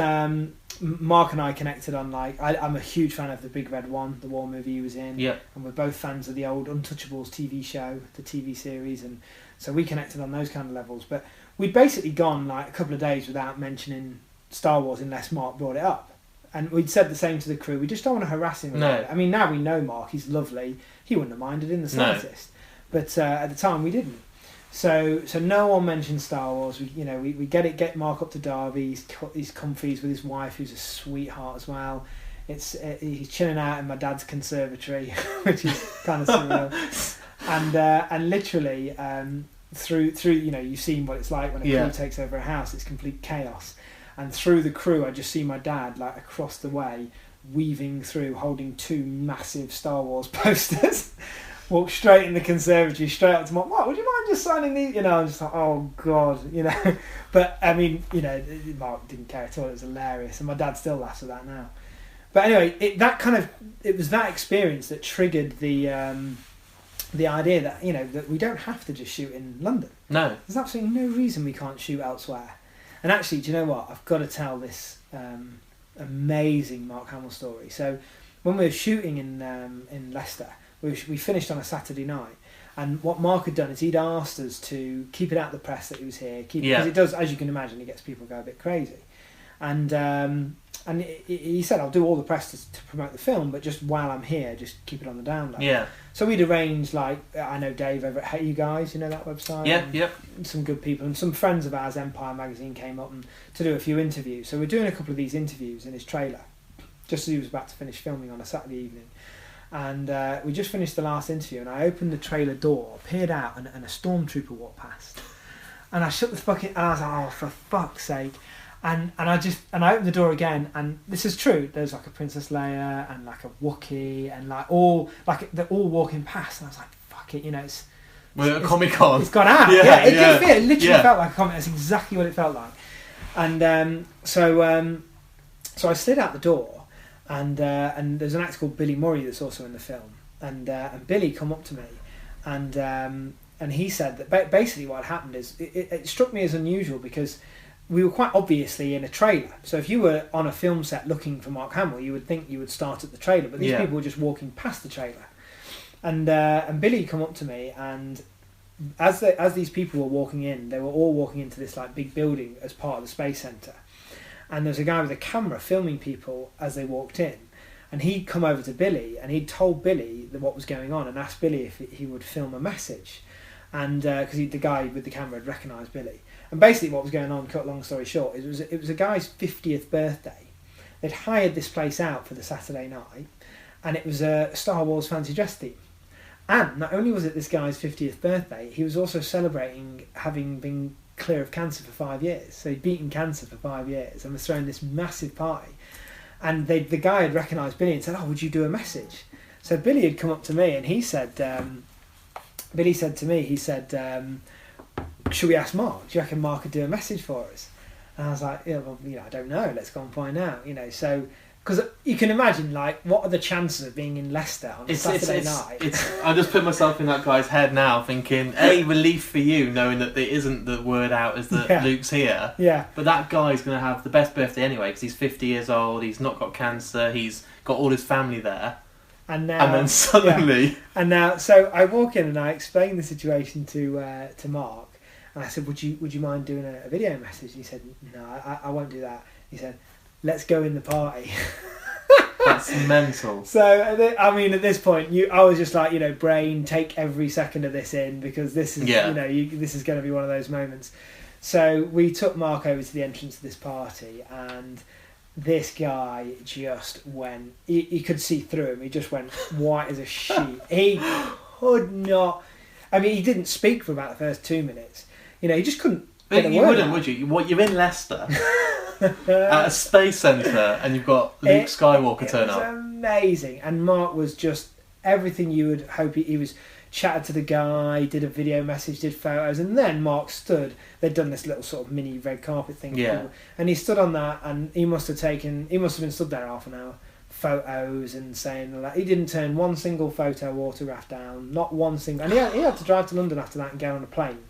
Mark and I connected on, like, I'm a huge fan of the Big Red One, the war movie he was in, and we're both fans of the old Untouchables TV show, the TV series, and so we connected on those kind of levels. But we'd basically gone like a couple of days without mentioning Star Wars unless Mark brought it up, and we'd said the same to the crew. We just don't want to harass him about it. I mean, now we know Mark, he's lovely, he wouldn't have minded in the slightest, but at the time we didn't. So no one mentions Star Wars. We get Mark up to Derby. He's comfy with his wife, who's a sweetheart as well. He's chilling out in my dad's conservatory, which is kind of surreal. And literally through you've seen what it's like when a crew takes over a house. It's complete chaos. And through the crew, I just see my dad like across the way, weaving through, holding 2 massive Star Wars posters. Walk straight in the conservatory, straight up to Mark. What? Would you mind just signing these? I'm just like, oh god, But I mean, Mark didn't care at all. It was hilarious, and my dad still laughs at that now. But anyway, it was that experience that triggered the idea that that we don't have to just shoot in London. No, there's absolutely no reason we can't shoot elsewhere. And actually, do you know what? I've got to tell this amazing Mark Hamill story. So when we were shooting in Leicester. We finished on a Saturday night, and what Mark had done is he'd asked us to keep it out of the press that he was here, because it does, as you can imagine, it gets people go a bit crazy, and he said, I'll do all the press to promote the film, but just while I'm here, just keep it on the down low. Yeah. So we'd arranged, like, I know Dave over at Hey You Guys, that website? Yeah, yep. Some good people, and some friends of ours, Empire Magazine, came up to do a few interviews. So we're doing a couple of these interviews in his trailer, just as he was about to finish filming on a Saturday evening. And we just finished the last interview, and I opened the trailer door, peered out, and a stormtrooper walked past. And I shut the fucking... And I was like, oh, for fuck's sake. And I opened the door again, and this is true. There's like a Princess Leia and like a Wookiee, and they're all walking past. And I was like, fuck it, it's... We're at Comic-Con. It's gone out. Yeah, it did feel... It literally felt like a comic. That's exactly what it felt like. And so I slid out the door. And there's an actor called Billy Murray that's also in the film, and Billy come up to me, and he said that basically what had happened is it struck me as unusual because we were quite obviously in a trailer. So if you were on a film set looking for Mark Hamill, you would think you would start at the trailer, but these people were just walking past the trailer, and Billy come up to me, and as these people were walking in, they were all walking into this like big building as part of the Space Centre. And there was a guy with a camera filming people as they walked in. And he'd come over to Billy, and he'd told Billy what was going on and asked Billy if he would film a message. And because the guy with the camera had recognised Billy. And basically what was going on, cut long story short, it was a guy's 50th birthday. They'd hired this place out for the Saturday night, and it was a Star Wars fancy dress theme. And not only was it this guy's 50th birthday, he was also celebrating having been clear of cancer for 5 years. So he'd beaten cancer for 5 years and was throwing this massive party. And the guy had recognised Billy and said, oh, would you do a message? So Billy had come up to me, and he said, Billy said to me, he said, should we ask Mark? Do you reckon Mark could do a message for us? And I was like, I don't know. Let's go and find out. So because you can imagine, like, what are the chances of being in Leicester on a Saturday night? I just put myself in that guy's head now, thinking, relief for you, knowing that there isn't the word out as that Luke's here. Yeah. But that guy's going to have the best birthday anyway, because he's 50 years old, he's not got cancer, he's got all his family there. And then suddenly... Yeah. And now, so I walk in and I explain the situation to Mark, and I said, would you mind doing a video message? And he said, no, I won't do that. He said, let's go in the party. That's mental. So, at this point, I was just like, brain, take every second of this in, because this is, this is going to be one of those moments. So we took Mark over to the entrance of this party, and this guy just went, he could see through him. He just went white as a sheet. He could not, he didn't speak for about the first 2 minutes. He just couldn't. But you wouldn't, would you? You're in Leicester. At a space centre, and you've got Luke Skywalker turn up. It was amazing, and Mark was just everything you would hope. He was chatted to the guy, did a video message, did photos, and then Mark stood. They'd done this little sort of mini red carpet thing, and he stood on that, and he must have been stood there half an hour, photos and saying that he didn't turn one single photo or autograph down, not one single. And he had to drive to London after that and get on a plane,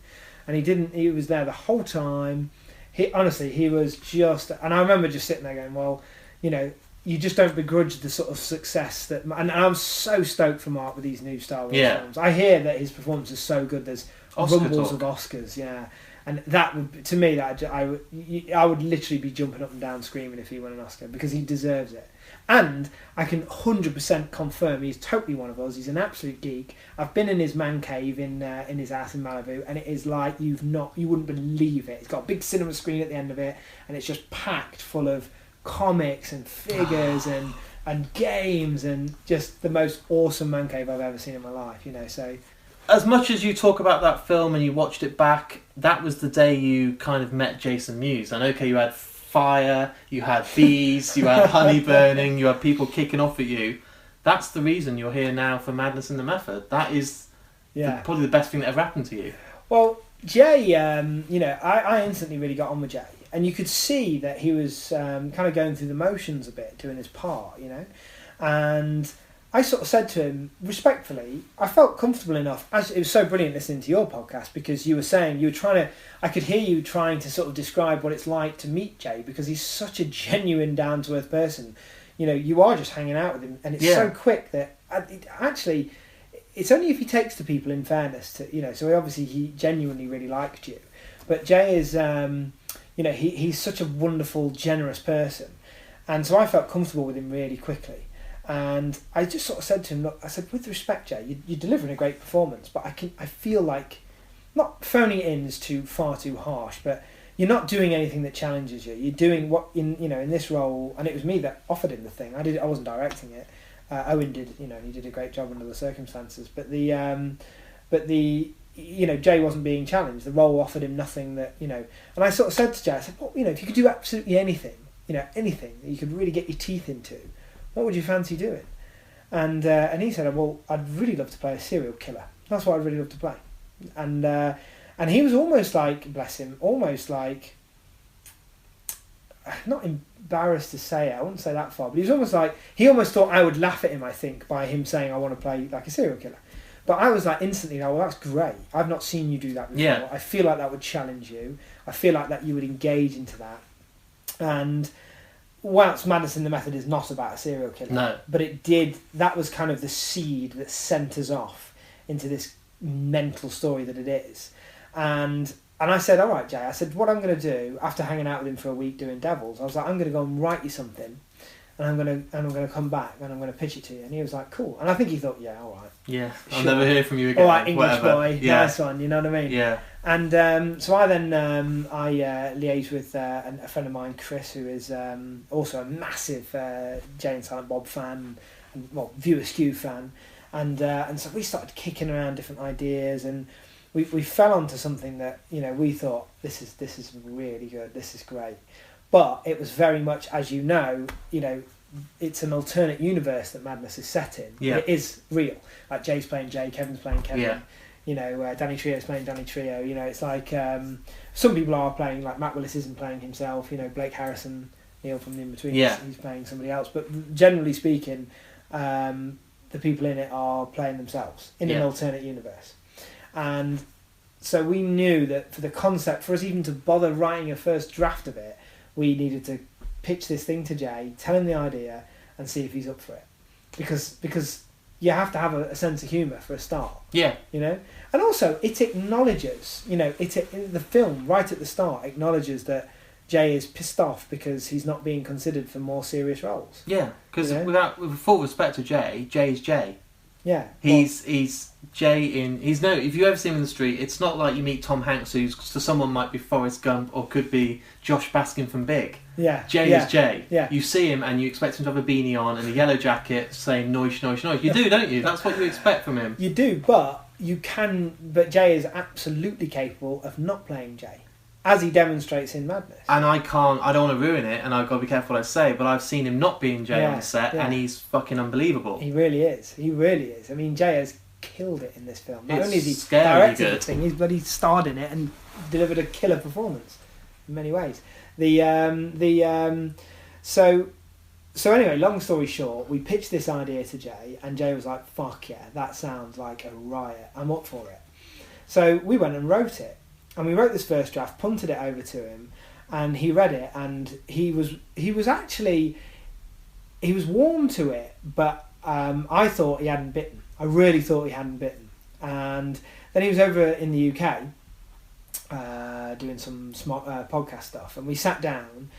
and he didn't. He was there the whole time. He was just, and I remember just sitting there going, well, you just don't begrudge the sort of success that, and I'm so stoked for Mark with these new Star Wars films. I hear that his performance is so good. There's rumbles of Oscars, And that would, to me, that I would literally be jumping up and down screaming if he won an Oscar, because he deserves it. And I can 100% confirm he's totally one of us. He's an absolute geek. I've been in his man cave in his house in Malibu, and it is like you wouldn't believe it. It's got a big cinema screen at the end of it, and it's just packed full of comics and figures and games, and just the most awesome man cave I've ever seen in my life. So. As much as you talk about that film and you watched it back, that was the day you kind of met Jason Mewes. And okay, you had fire, you had bees, you had honey burning, you had people kicking off at you. That's the reason you're here now for Madness in the Method. That is probably the best thing that ever happened to you. Well, Jay, I instantly really got on with Jay. And you could see that he was kind of going through the motions a bit, doing his part, And I sort of said to him, respectfully, I felt comfortable enough. It was so brilliant listening to your podcast, because you were saying, I could hear you trying to sort of describe what it's like to meet Jay, because he's such a genuine, down-to-earth person. You are just hanging out with him, and it's so quick that it's only if he takes to people, in fairness, so he genuinely really liked you. But Jay is, he's such a wonderful, generous person. And so I felt comfortable with him really quickly. And I just sort of said to him, look, I said, with respect, Jay, you're delivering a great performance, but I feel like, not phoning it in is far too harsh, but you're not doing anything that challenges you. You're doing what in this role, and it was me that offered him the thing. I wasn't directing it. Owen did, he did a great job under the circumstances. But Jay wasn't being challenged. The role offered him nothing that, And I sort of said to Jay, I said, well, if you could do absolutely anything, anything that you could really get your teeth into, what would you fancy doing? And he said, well, I'd really love to play a serial killer. That's what I'd really love to play. And he was almost like, bless him, almost like, not embarrassed to say it, I wouldn't say that far, but he was almost like, he almost thought I would laugh at him, I think, by him saying I want to play like a serial killer. But I was like instantly, well, that's great. I've not seen you do that before. Yeah. I feel like that would challenge you. I feel like that you would engage into that. And whilst Madness in the Method is not about a serial killer, no, but that was kind of the seed that sent us off into this mental story that it is. And I said, all right, Jay, I said, what I'm going to do after hanging out with him for a week doing Devils, I was like, I'm going to go and write you something, and I'm going to come back and I'm going to pitch it to you. And he was like, cool. And I think he thought, yeah, all right. Yeah, sure. I'll never hear from you again. All right, English whatever. boy, yeah. Nice one, you know what I mean? Yeah. And so I then liaised with a friend of mine, Chris, who is also a massive Jay and Silent Bob fan, and View Askew fan, and so we started kicking around different ideas, and we fell onto something that we thought this is really good, this is great, but it was very much, as it's an alternate universe that Madness is set in. Yeah. It is real. Like Jay's playing Jay, Kevin's playing Kevin. Yeah. Danny Trejo's playing Danny Trejo. It's like some people are playing, like Matt Willis isn't playing himself. Blake Harrison, Neil from the In-Between, he's playing somebody else. But generally speaking, the people in it are playing themselves in an alternate universe. And so we knew that for the concept, for us even to bother writing a first draft of it, we needed to pitch this thing to Jay, tell him the idea, and see if he's up for it. Because you have to have a sense of humour for a start. Yeah. And also it acknowledges, the film right at the start acknowledges that Jay is pissed off because he's not being considered for more serious roles. Yeah, because with full respect to Jay, Jay's Jay. Yeah. He's Jay if you ever see him in the street, it's not like you meet Tom Hanks, who's to someone might be Forrest Gump or could be Josh Baskin from Big. Yeah. Jay is Jay. Yeah. You see him and you expect him to have a beanie on and a yellow jacket saying noish, noish, noish. You do, don't you? That's what you expect from him. You do, but Jay is absolutely capable of not playing Jay, as he demonstrates in Madness. And I don't want to ruin it, and I've got to be careful what I say, but I've seen him not being Jay on the set, and he's fucking unbelievable. He really is. I mean, Jay has killed it in this film. Not only has he scary directed the thing, he's bloody starred in it and delivered a killer performance in many ways. So anyway, long story short, we pitched this idea to Jay, and Jay was like, fuck yeah, that sounds like a riot, I'm up for it. So we went and wrote it. And we wrote this first draft, punted it over to him, and he read it, and he was warm to it, but I thought he hadn't bitten. I really thought he hadn't bitten. And then he was over in the UK, doing some smart podcast stuff, and we sat down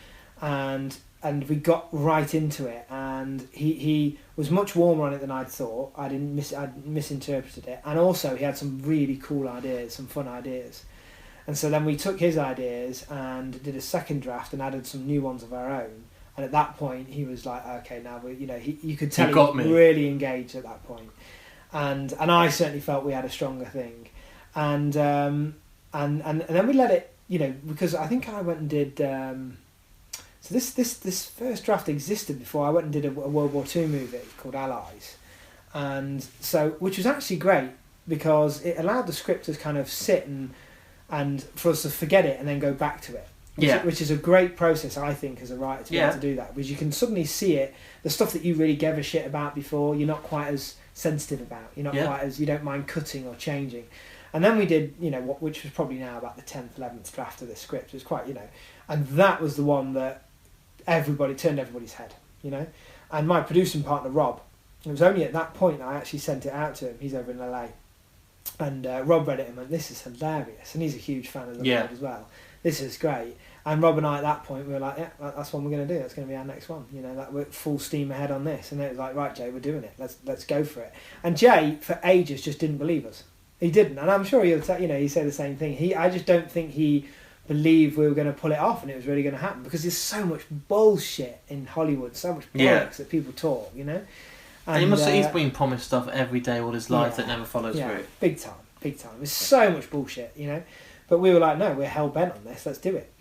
and we got right into it, and he was much warmer on it than I'd thought. I'd misinterpreted it, and also he had some really cool ideas, some fun ideas. And so then we took his ideas and did a second draft and added some new ones of our own. And at that point, he was like, "Okay, now you could tell he was really engaged at that point." And I certainly felt we had a stronger thing, and then we let it, because I think I went and did. So this first draft existed before I went and did a World War II movie called Allies, and so which was actually great because it allowed the script to kind of sit and for us to forget it and then go back to it. Which is a great process, I think, as a writer to be able to do that, because you can suddenly see it, the stuff that you really gave a shit about before, you're not quite as sensitive about. You're not quite as, you don't mind cutting or changing. And then we did, which was probably now about the 10th, 11th draft of the script. It was quite, and that was the one that turned everybody's head, And my producing partner, Rob, it was only at that point I actually sent it out to him. He's over in LA. And Rob read it and went, "This is hilarious." And he's a huge fan of the world as well. "This is great." And Rob and I at that point we were like, "Yeah, that's what we're going to do. That's going to be our next one. That we're full steam ahead on this." And it was like, "Right, Jay, we're doing it. Let's go for it." And Jay, for ages, just didn't believe us. He didn't, and I'm sure he'll he said the same thing. I just don't think he believed we were going to pull it off and it was really going to happen, because there's so much bullshit in Hollywood, so much bollocks that people talk, And he's been promised stuff every day all his life that never follows through. Big time. There's so much bullshit, But we were like, no, we're hell bent on this. Let's do it.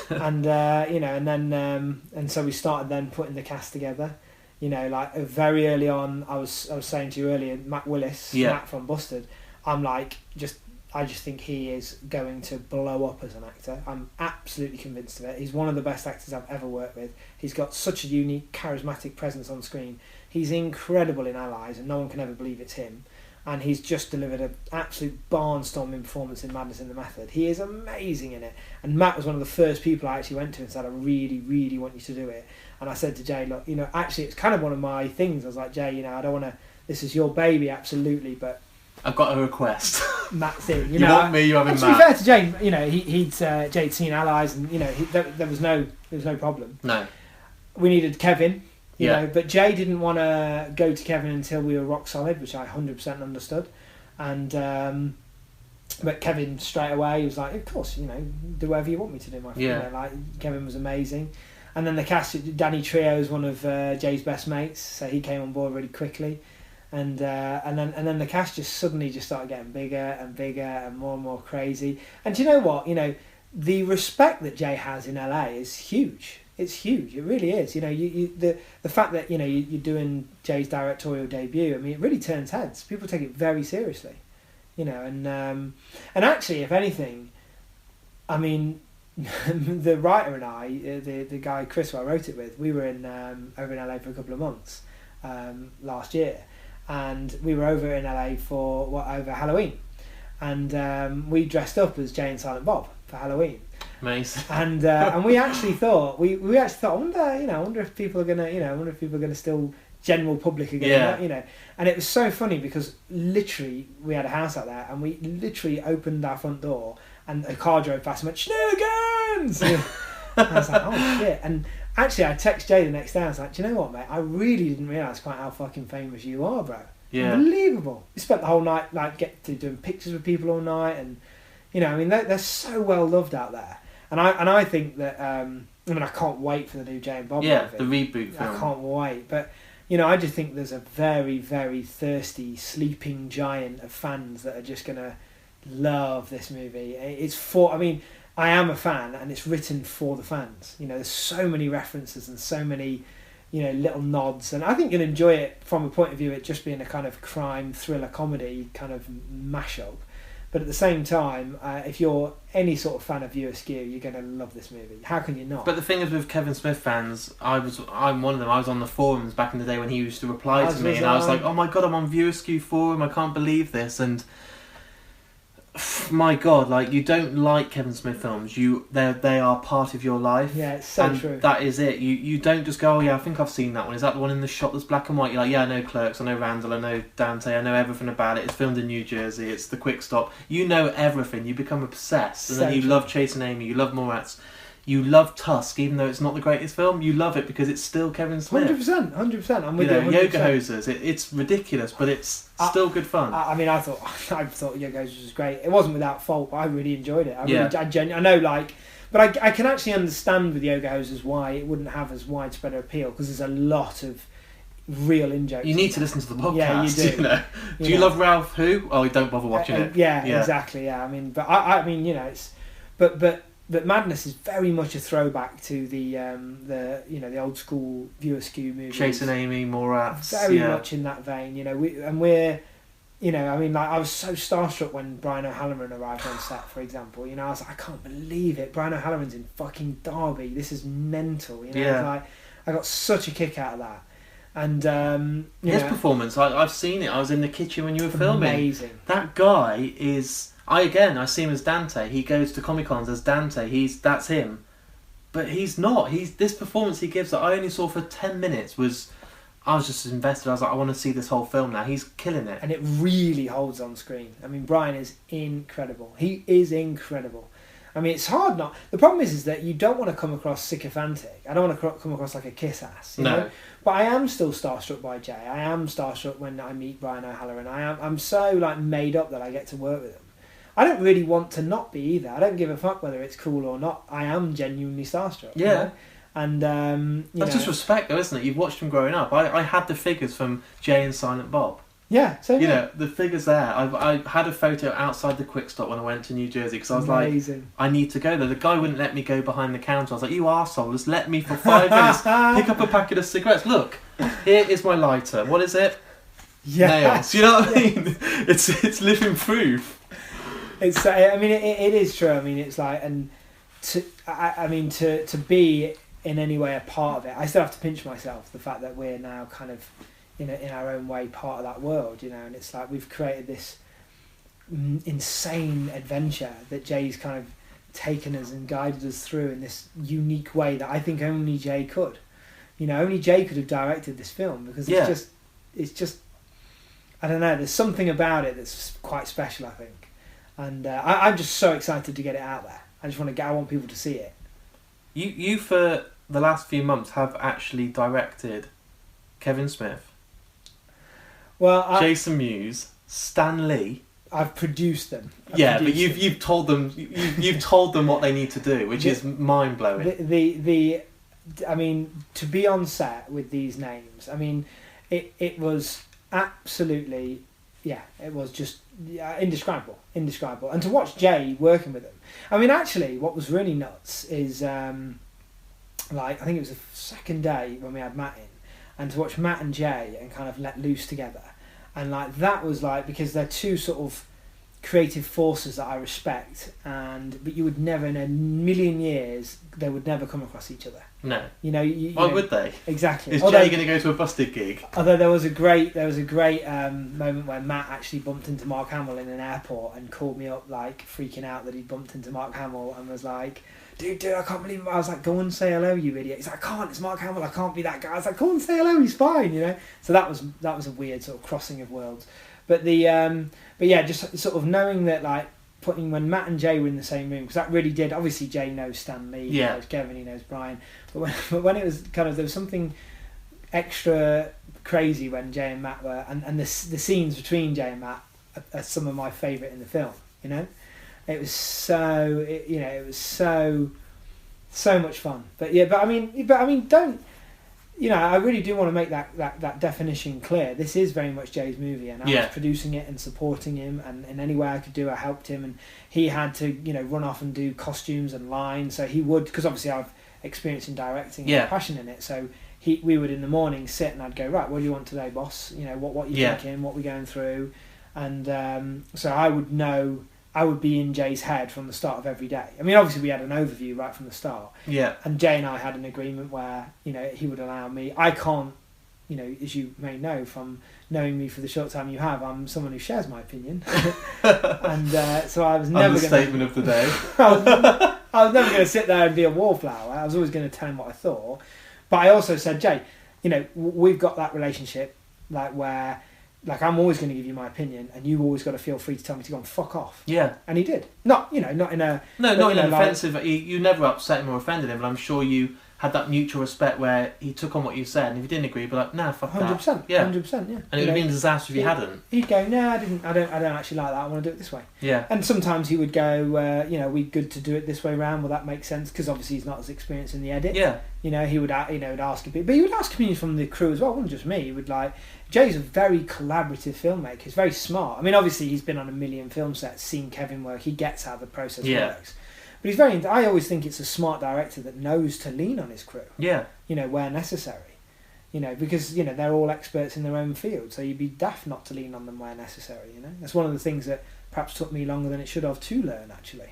And and then and so we started then putting the cast together. Like very early on, I was saying to you earlier, Matt Willis, Matt from Busted. I'm like, I just think he is going to blow up as an actor. I'm absolutely convinced of it. He's one of the best actors I've ever worked with. He's got such a unique, charismatic presence on screen. He's incredible in Allies, and no one can ever believe it's him. And he's just delivered an absolute barnstorming performance in Madness in the Method. He is amazing in it. And Matt was one of the first people I actually went to and said, "I really, really want you to do it." And I said to Jay, "Look, actually it's kind of one of my things." I was like, "Jay, I don't want to, this is your baby, absolutely, but I've got a request." Matt's in. You want me, you have him, Matt. To be fair to Jay, Jay'd seen Allies, and there was no problem. No. We needed Kevin. But Jay didn't want to go to Kevin until we were rock solid, which I 100% understood. And but Kevin straight away, he was like, "Of course, do whatever you want me to do, my friend." Kevin was amazing. And then the cast, Danny Trio is one of Jay's best mates, so he came on board really quickly. And then the cast just suddenly started getting bigger and bigger and more crazy. And do you know what? The respect that Jay has in LA is huge. It's huge. It really is. The fact that you're doing Jay's directorial debut. I mean, it really turns heads. People take it very seriously. And actually, if anything, I mean, the writer and I, the guy Chris who I wrote it with, we were in over in LA for a couple of months last year, and we were over in LA for over Halloween, and we dressed up as Jay and Silent Bob for Halloween. Amazing. And we actually thought I wonder if people are gonna still, general public are gonna and it was so funny because literally we had a house out there and we literally opened our front door and a car drove past and went, "Shenanigans!" I was like, "Oh shit!" And actually I texted Jay the next day. I was like, "Do you know what, mate? I really didn't realise quite how fucking famous you are, bro. Unbelievable. We spent the whole night doing pictures with people all night, and they're so well loved out there." And I think that I can't wait for the new Jay and Bob movie. The reboot film. I can't wait, but I just think there's a very, very thirsty sleeping giant of fans that are just gonna love this movie. I am a fan, and it's written for the fans. There's so many references and so many little nods, and I think you'll enjoy it from a point of view it just being a kind of crime thriller comedy kind of mashup. But at the same time, if you're any sort of fan of View Askew, you're going to love this movie. How can you not? But the thing is with Kevin Smith fans, I'm one of them. I was on the forums back in the day when he used to reply to me, and I was like, "Oh my god, I'm on View Askew forum. I can't believe this." And My God, like, you don't like Kevin Smith films. They are part of your life. Yeah, it's so and true. That is it. You don't just go, oh yeah, I think I've seen that one. Is that the one in the shop that's black and white? You're like, yeah, I know Clerks, I know Randall, I know Dante, I know everything about it. It's filmed in New Jersey. It's the quick stop. You know everything. You become obsessed, and then you love Chasing Amy. You love Mallrats. You love Tusk, even though it's not the greatest film. You love it because it's still Kevin Smith. 100%. I'm with you. 100%. Yoga Hosers. It's ridiculous, but it's still good fun. I mean, I thought Yoga Hosers was great. It wasn't without fault, but I really enjoyed it. I know, like, but I can actually understand with Yoga Hosers why it wouldn't have as widespread appeal, because there's a lot of real in-jokes. You need to listen to the podcast. Yeah, you do. You know? Do you love Ralph Who? Oh, don't bother watching it. Yeah, exactly. Yeah, I mean, but I mean, you know, it's but Madness is very much a throwback to the old school View Askew movies. Chasing Amy, Mallrats. Very much in that vein, you know. We're, you know, I mean, like, I was so starstruck when Brian O'Halloran arrived on set, for example. You know, I was like, I can't believe it. Brian O'Halloran's in fucking Derby. This is mental. You know, yeah. Like, I got such a kick out of that. And his performance, I've seen it. I was in the kitchen when you were filming. Amazing. That guy is. I see him as Dante. He goes to Comic Cons as Dante. That's him, but he's not. This performance he gives that I only saw for 10 minutes I was just invested. I was like, I want to see this whole film now. He's killing it, and it really holds on screen. I mean, Brian is incredible. He is incredible. I mean, it's hard not. The problem is that you don't want to come across sycophantic. I don't want to come across like a kiss ass. You know? But I am still starstruck by Jay. I am starstruck when I meet Brian O'Halloran. I'm so like made up that I get to work with him. I don't really want to not be either. I don't give a fuck whether it's cool or not. I am genuinely starstruck. Yeah. You know? And that's just respect, though, isn't it? You've watched him growing up. I had the figures from Jay and Silent Bob. Yeah, so you know, the figures there. I had a photo outside the Quick Stop when I went to New Jersey because I was like, I need to go there. The guy wouldn't let me go behind the counter. I was like, you arsehole, just let me for 5 minutes pick up a packet of cigarettes. Look, here is my lighter. What is it? Yeah. Nails. You know what I mean? It's living proof. It's. I mean, it is true. I mean, it's like, and to be in any way a part of it, I still have to pinch myself. The fact that we're now kind of, in our own way, part of that world, you know, and it's like we've created this insane adventure that Jay's kind of taken us and guided us through in this unique way that I think only Jay could. You know, only Jay could have directed this film because it's just, I don't know. There's something about it that's quite special, I think. And I'm just so excited to get it out there. I want people to see it. You for the last few months have actually directed Kevin Smith, Jason Mewes, Stan Lee. I've produced them. But you've told them you've told them what they need to do, which is mind blowing. I mean, to be on set with these names, I mean, it was absolutely, it was just indescribable. And to watch Jay working with them, I mean, actually, what was really nuts is, like, I think it was the second day when we had Matt in, and to watch Matt and Jay and kind of let loose together, and like that was like, because they're two sort of creative forces that I respect, but you would never in a million years they would never come across each other. No. You know, why would they? Exactly. Is Jay going to go to a busted gig? Although there was a great moment where Matt actually bumped into Mark Hamill in an airport and called me up, like freaking out that he'd bumped into Mark Hamill, and was like, dude, I can't believe it. I was like, go and say hello, you idiot. He's like, I can't, it's Mark Hamill, I can't be that guy. I was like, go and say hello, he's fine, you know. So that was a weird sort of crossing of worlds. But just sort of knowing that, like, when Matt and Jay were in the same room, because that really did. Obviously, Jay knows Stan Lee, he knows Kevin, he knows Brian. But when it was kind of, there was something extra crazy when Jay and Matt were, and the scenes between Jay and Matt are some of my favourite in the film. You know, it was so much fun. But I mean, don't. You know, I really do want to make that definition clear. This is very much Jay's movie, and I was producing it and supporting him, and in any way I could do, I helped him, and he had to, run off and do costumes and lines, so he would, because obviously I've experience in directing and passion in it, so we would in the morning sit and I'd go, right, what do you want today, boss? You know, what you thinking, what we're going through, and so I would be in Jay's head from the start of every day. I mean, obviously we had an overview right from the start. Yeah. And Jay and I had an agreement where, he would allow me. I can't, as you may know from knowing me for the short time you have, I'm someone who shares my opinion. And so I was never going to... Understatement of the day. I was never going to sit there and be a wallflower. I was always going to tell him what I thought. But I also said, Jay, you know, we've got that relationship like where... Like, I'm always going to give you my opinion, and you've always got to feel free to tell me to go and fuck off. Yeah. And he did. Not in a... No, not in an offensive... You never upset him or offended him, but I'm sure you had that mutual respect where he took on what you said, and if he didn't agree, he'd be like, nah, fuck 100%, that. Yeah. 100%, yeah. And it would have been a disaster if you hadn't. He'd go, no, I don't actually like that, I want to do it this way. Yeah. And sometimes he would go, you know, we're good to do it this way round, will that make sense? Because obviously he's not as experienced in the edit. Yeah. You know, he would ask a bit, but he would ask opinions from the crew as well, it wasn't just me. He would like... Jay's a very collaborative filmmaker. He's very smart. I mean, obviously he's been on a million film sets, seen Kevin work. He gets how the process works. But he's very... I always think it's a smart director that knows to lean on his crew. Yeah. You know, where necessary. You know, because, you know, they're all experts in their own field. So you'd be daft not to lean on them where necessary, you know. That's one of the things that perhaps took me longer than it should have to learn, actually.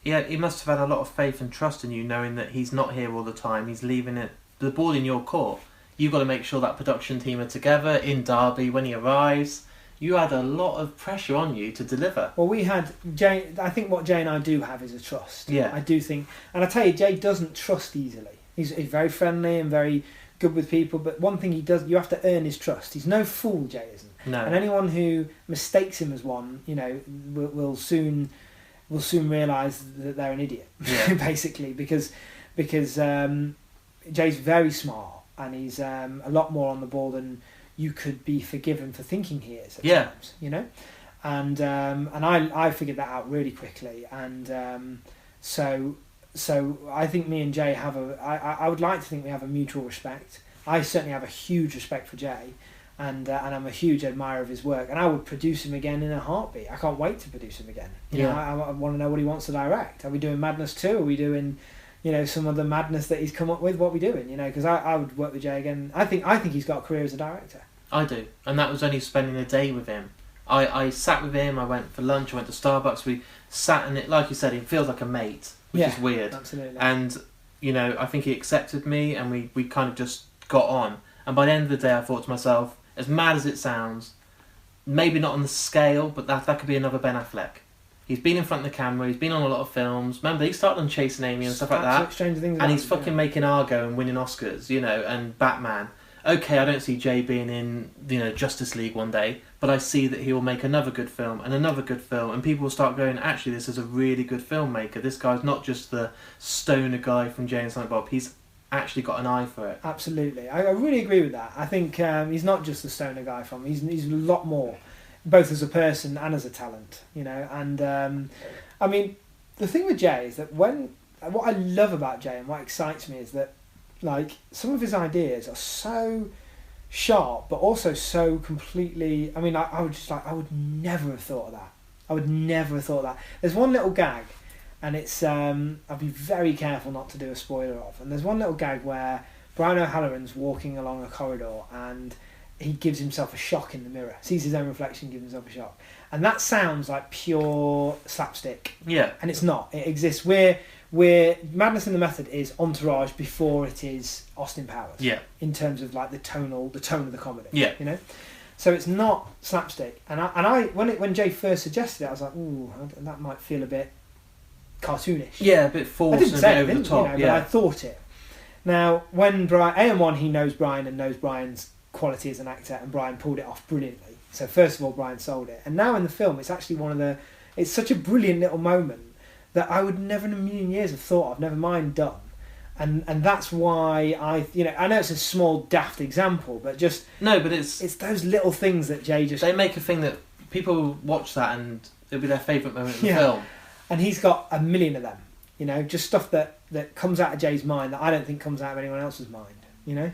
Yeah, he must have had a lot of faith and trust in you, knowing that he's not here all the time. He's leaving the ball in your court. You've got to make sure that production team are together in Derby when he arrives. You had a lot of pressure on you to deliver. Well, we had Jay. I think what Jay and I do have is a trust. Yeah. I do think, and I tell you, Jay doesn't trust easily. He's very friendly and very good with people. But one thing he does, you have to earn his trust. He's no fool, Jay isn't. No. And anyone who mistakes him as one, you know, will soon realise that they're an idiot. Yeah. Basically, because Jay's very smart. And he's a lot more on the ball than you could be forgiven for thinking he is at times, you know? And I figured that out really quickly. And so I think me and Jay have I would like to think we have a mutual respect. I certainly have a huge respect for Jay. And I'm a huge admirer of his work. And I would produce him again in a heartbeat. I can't wait to produce him again. You know, I want to know what he wants to direct. Are we doing Madness 2? Are we doing... You know, some of the madness that he's come up with, what are we doing? You know, because I would work with Jay again. I think he's got a career as a director. I do. And that was only spending a day with him. I sat with him, I went for lunch, I went to Starbucks, we sat in it, like you said, he feels like a mate, which is weird. Absolutely. And, you know, I think he accepted me and we kind of just got on. And by the end of the day, I thought to myself, as mad as it sounds, maybe not on the scale, but that could be another Ben Affleck. He's been in front of the camera, he's been on a lot of films. Remember, he started on Chasing Amy and stuff like that. And he's fucking making Argo and winning Oscars, you know, and Batman. Okay, I don't see Jay being in, you know, Justice League one day, but I see that he will make another good film and another good film, and people will start going, actually, this is a really good filmmaker. This guy's not just the stoner guy from Jay and Silent Bob. He's actually got an eye for it. Absolutely. I really agree with that. I think he's not just the stoner guy from... He's a lot more. Both as a person and as a talent, you know. And I mean, the thing with Jay is that what I love about Jay and what excites me is that, like, some of his ideas are so sharp, but also so completely. I mean, I would never have thought of that. I would never have thought of that. There's one little gag, and it's I'll be very careful not to do a spoiler of. And there's one little gag where Brian O'Halloran's walking along a corridor and he gives himself a shock in the mirror, sees his own reflection, gives himself a shock, and that sounds like pure slapstick. Yeah, and it's not. It exists. We're Madness in the Method is Entourage before it is Austin Powers. Yeah, in terms of like the tone of the comedy. Yeah, you know, so it's not slapstick. And I when Jay first suggested it, I was like, ooh, that might feel a bit cartoonish. Yeah, a bit forced and a bit over the top. But I thought it. Now, when AM1, he knows Brian and knows Brian's quality as an actor, and Brian pulled it off brilliantly. So first of all, Brian sold it, and now in the film, it's actually it's such a brilliant little moment that I would never in a million years have thought of, never mind done, and that's why I know it's a small daft example, but it's those little things that Jay just... They make a thing that people watch that and it'll be their favourite moment in the film. And he's got a million of them, you know, just stuff that comes out of Jay's mind that I don't think comes out of anyone else's mind, you know.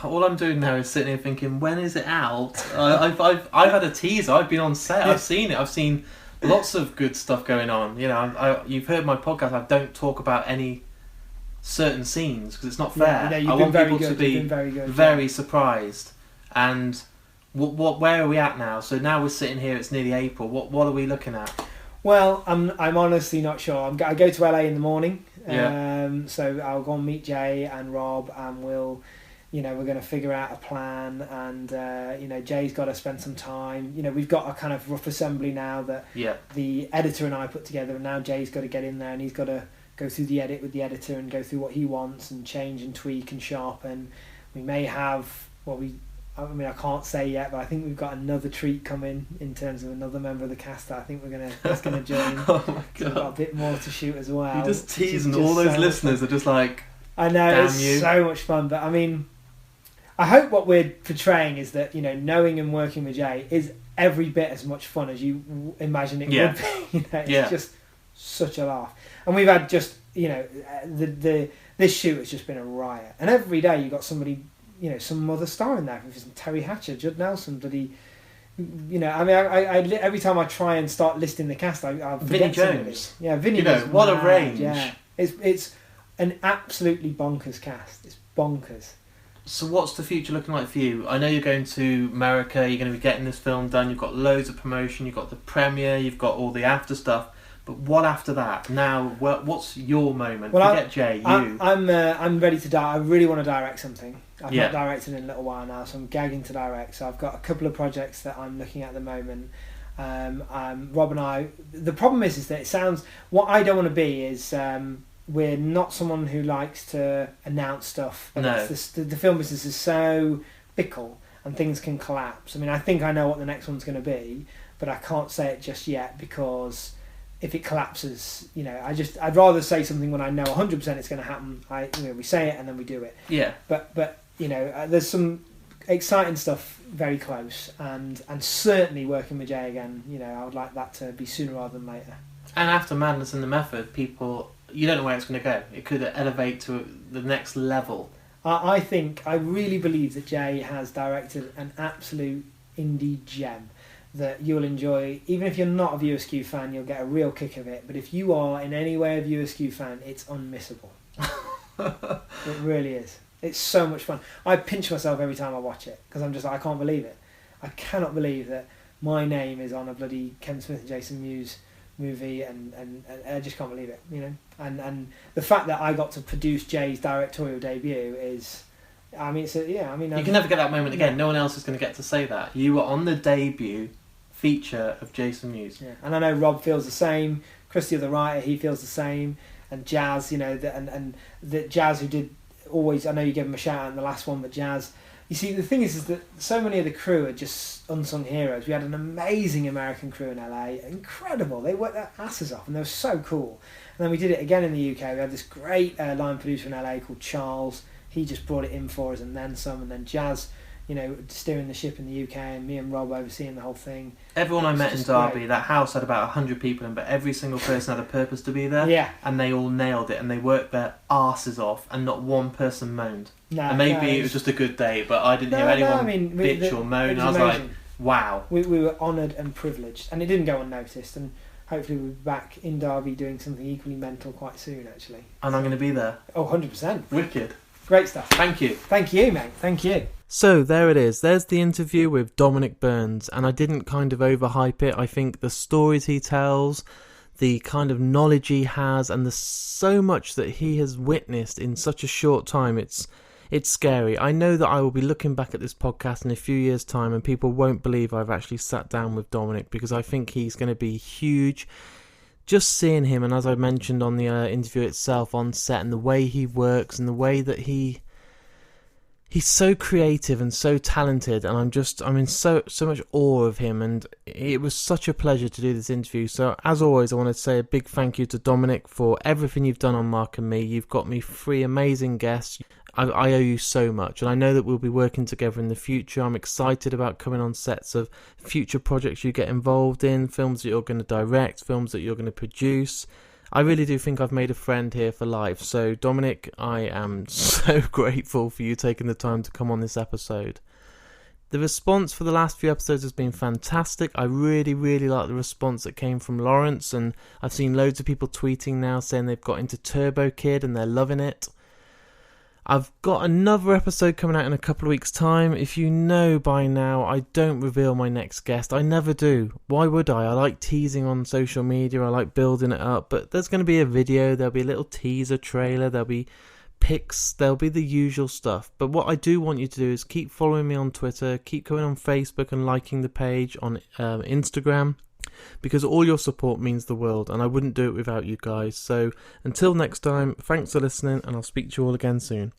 All I'm doing now is sitting here thinking, when is it out? I've had a teaser. I've been on set. I've seen it. I've seen lots of good stuff going on. You know, you've heard my podcast. I don't talk about any certain scenes because it's not fair. Yeah, I want people to be very surprised. And where are we at now? So now we're sitting here. It's nearly April. What are we looking at? Well, I'm honestly not sure. I go to LA in the morning. Yeah. So I'll go and meet Jay and Rob, and we'll we're going to figure out a plan, and Jay's got to spend some time. We've got a kind of rough assembly now that the editor and I put together, and now Jay's got to get in there and he's got to go through the edit with the editor and go through what he wants and change and tweak and sharpen. We may have I can't say yet, but I think we've got another treat coming in terms of another member of the cast that I think that's going to join. Oh my God. So we've got a bit more to shoot as well. You're just teasing, all those listeners are just like, I know, damn it's you. so much fun, but I mean, I hope what we're portraying is that, knowing and working with Jay is every bit as much fun as you imagine it would be. It's just such a laugh. And we've had just, this shoot has just been a riot. And every day you've got somebody, some other star in there. Terry Hatcher, Judd Nelson, bloody... I every time I try and start listing the cast, I Vinnie forget Jones. somebody. Yeah, Vinnie. What a range. Yeah, it's an absolutely bonkers cast. It's bonkers. So what's the future looking like for you? I know you're going to America, you're going to be getting this film done, you've got loads of promotion, you've got the premiere, you've got all the after stuff, but what after that? Now, what's your moment? Forget Jay, you. I'm ready to die. I really want to direct something. I've not directed in a little while now, so I'm gagging to direct. So I've got a couple of projects that I'm looking at the moment. Rob and I, the problem is that it sounds, what I don't want to be is, we're not someone who likes to announce stuff. No. The film business is so fickle and things can collapse. I mean, I think I know what the next one's going to be, but I can't say it just yet because if it collapses, I'd rather say something when I know 100% it's going to happen. We say it and then we do it. Yeah. But there's some exciting stuff very close, and certainly working with Jay again. I would like that to be sooner rather than later. And after Madness and the Method, you don't know where it's going to go. It could elevate to the next level. I really believe that Jay has directed an absolute indie gem that you'll enjoy. Even if you're not a View Askew fan, you'll get a real kick of it. But if you are in any way a View Askew fan, it's unmissable. It really is. It's so much fun. I pinch myself every time I watch it because I'm just like, I can't believe it. I cannot believe that my name is on a bloody Kevin Smith and Jason Mewes movie, and I just can't believe it, and the fact that I got to produce Jay's directorial debut is, you can never get that moment again. No one else is going to get to say that. You were on the debut feature of Jason Mewes. Yeah, and I know Rob feels the same. Christy, the writer, he feels the same, and Jazz, and the Jazz who did always. I know you gave him a shout out in the last one, but Jazz. You see, the thing is that so many of the crew are just unsung heroes. We had an amazing American crew in LA, incredible. They worked their asses off, and they were so cool. And then we did it again in the UK. We had this great line producer in LA called Charles. He just brought it in for us, and then some. And then Jazz, steering the ship in the UK, and me and Rob overseeing the whole thing. Everyone I met in Derby, that house had about 100 people in, but every single person had a purpose to be there. Yeah. And they all nailed it, and they worked their arses off, and not one person moaned. And maybe it was just a good day, but I didn't hear anyone bitch or moan. I was like, wow. We were honoured and privileged, and it didn't go unnoticed, and hopefully we'll be back in Derby doing something equally mental quite soon, actually. And I'm going to be there. Oh, 100%. Wicked. Great stuff. Thank you. Thank you, mate. Thank you. So there it is. There's the interview with Dominic Burns, and I didn't kind of overhype it. I think the stories he tells, the kind of knowledge he has, and the so much that he has witnessed in such a short time, it's scary. I know that I will be looking back at this podcast in a few years' time and people won't believe I've actually sat down with Dominic, because I think he's going to be huge. Just seeing him, and as I mentioned on the interview itself on set, and the way he works and the way that he's so creative and so talented, and I'm in so much awe of him, and it was such a pleasure to do this interview. So as always, I want to say a big thank you to Dominic for everything you've done on Mark and Me. You've got me 3 amazing guests. I owe you so much, and I know that we'll be working together in the future. I'm excited about coming on sets of future projects you get involved in, films that you're going to direct, films that you're going to produce. I really do think I've made a friend here for life. So Dominic, I am so grateful for you taking the time to come on this episode. The response for the last few episodes has been fantastic. I really, really like the response that came from Lawrence, and I've seen loads of people tweeting now saying they've got into Turbo Kid and they're loving it. I've got another episode coming out in a couple of weeks' time. If you know by now, I don't reveal my next guest. I never do. Why would I? I like teasing on social media. I like building it up. But there's going to be a video. There'll be a little teaser trailer. There'll be pics, there'll be the usual stuff. But what I do want you to do is keep following me on Twitter, keep going on Facebook and liking the page on Instagram, because all your support means the world, and I wouldn't do it without you guys. So until next time, thanks for listening, and I'll speak to you all again soon.